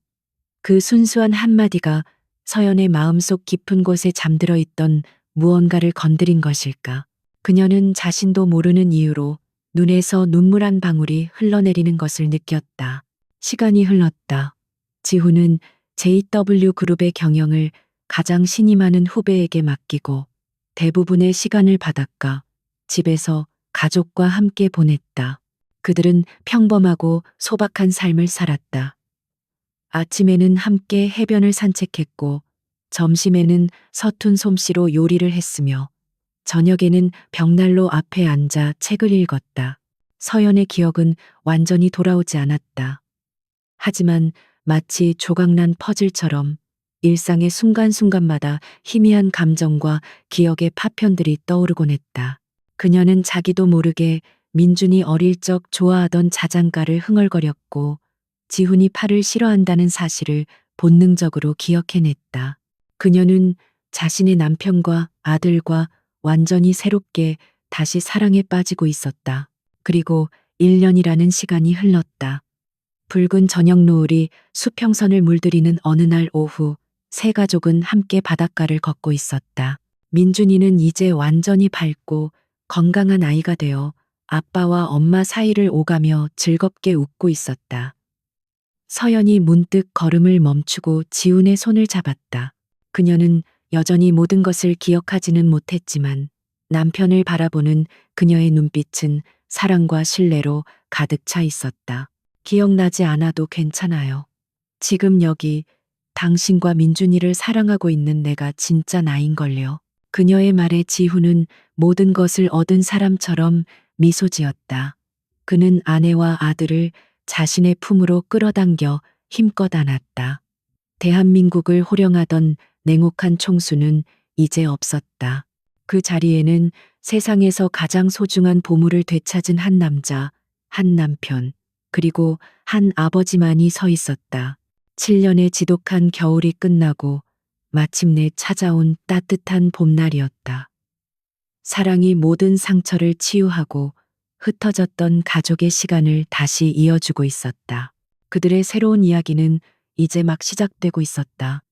그 순수한 한마디가 서연의 마음속 깊은 곳에 잠들어 있던 무언가를 건드린 것일까. 그녀는 자신도 모르는 이유로 눈에서 눈물 한 방울이 흘러내리는 것을 느꼈다. 시간이 흘렀다. 지훈은 JW 그룹의 경영을 가장 신이 많은 후배에게 맡기고 대부분의 시간을 바닷가, 집에서 가족과 함께 보냈다. 그들은 평범하고 소박한 삶을 살았다. 아침에는 함께 해변을 산책했고, 점심에는 서툰 솜씨로 요리를 했으며, 저녁에는 벽난로 앞에 앉아 책을 읽었다. 서연의 기억은 완전히 돌아오지 않았다. 하지만 마치 조각난 퍼즐처럼 일상의 순간순간마다 희미한 감정과 기억의 파편들이 떠오르곤 했다. 그녀는 자기도 모르게 민준이 어릴 적 좋아하던 자장가를 흥얼거렸고, 지훈이 팔을 싫어한다는 사실을 본능적으로 기억해냈다. 그녀는 자신의 남편과 아들과 완전히 새롭게 다시 사랑에 빠지고 있었다. 그리고 1년이라는 시간이 흘렀다. 붉은 저녁 노을이 수평선을 물들이는 어느 날 오후, 세 가족은 함께 바닷가를 걷고 있었다. 민준이는 이제 완전히 밝고 건강한 아이가 되어 아빠와 엄마 사이를 오가며 즐겁게 웃고 있었다. 서연이 문득 걸음을 멈추고 지훈의 손을 잡았다. 그녀는 여전히 모든 것을 기억하지는 못했지만 남편을 바라보는 그녀의 눈빛은 사랑과 신뢰로 가득 차 있었다. 기억나지 않아도 괜찮아요. 지금 여기 당신과 민준이를 사랑하고 있는 내가 진짜 나인걸요. 그녀의 말에 지훈은 모든 것을 얻은 사람처럼 미소 지었다. 그는 아내와 아들을 자신의 품으로 끌어당겨 힘껏 안았다. 대한민국을 호령하던 냉혹한 총수는 이제 없었다. 그 자리에는 세상에서 가장 소중한 보물을 되찾은 한 남자, 한 남편, 그리고 한 아버지만이 서 있었다. 7년의 지독한 겨울이 끝나고 마침내 찾아온 따뜻한 봄날이었다. 사랑이 모든 상처를 치유하고 흩어졌던 가족의 시간을 다시 이어주고 있었다. 그들의 새로운 이야기는 이제 막 시작되고 있었다.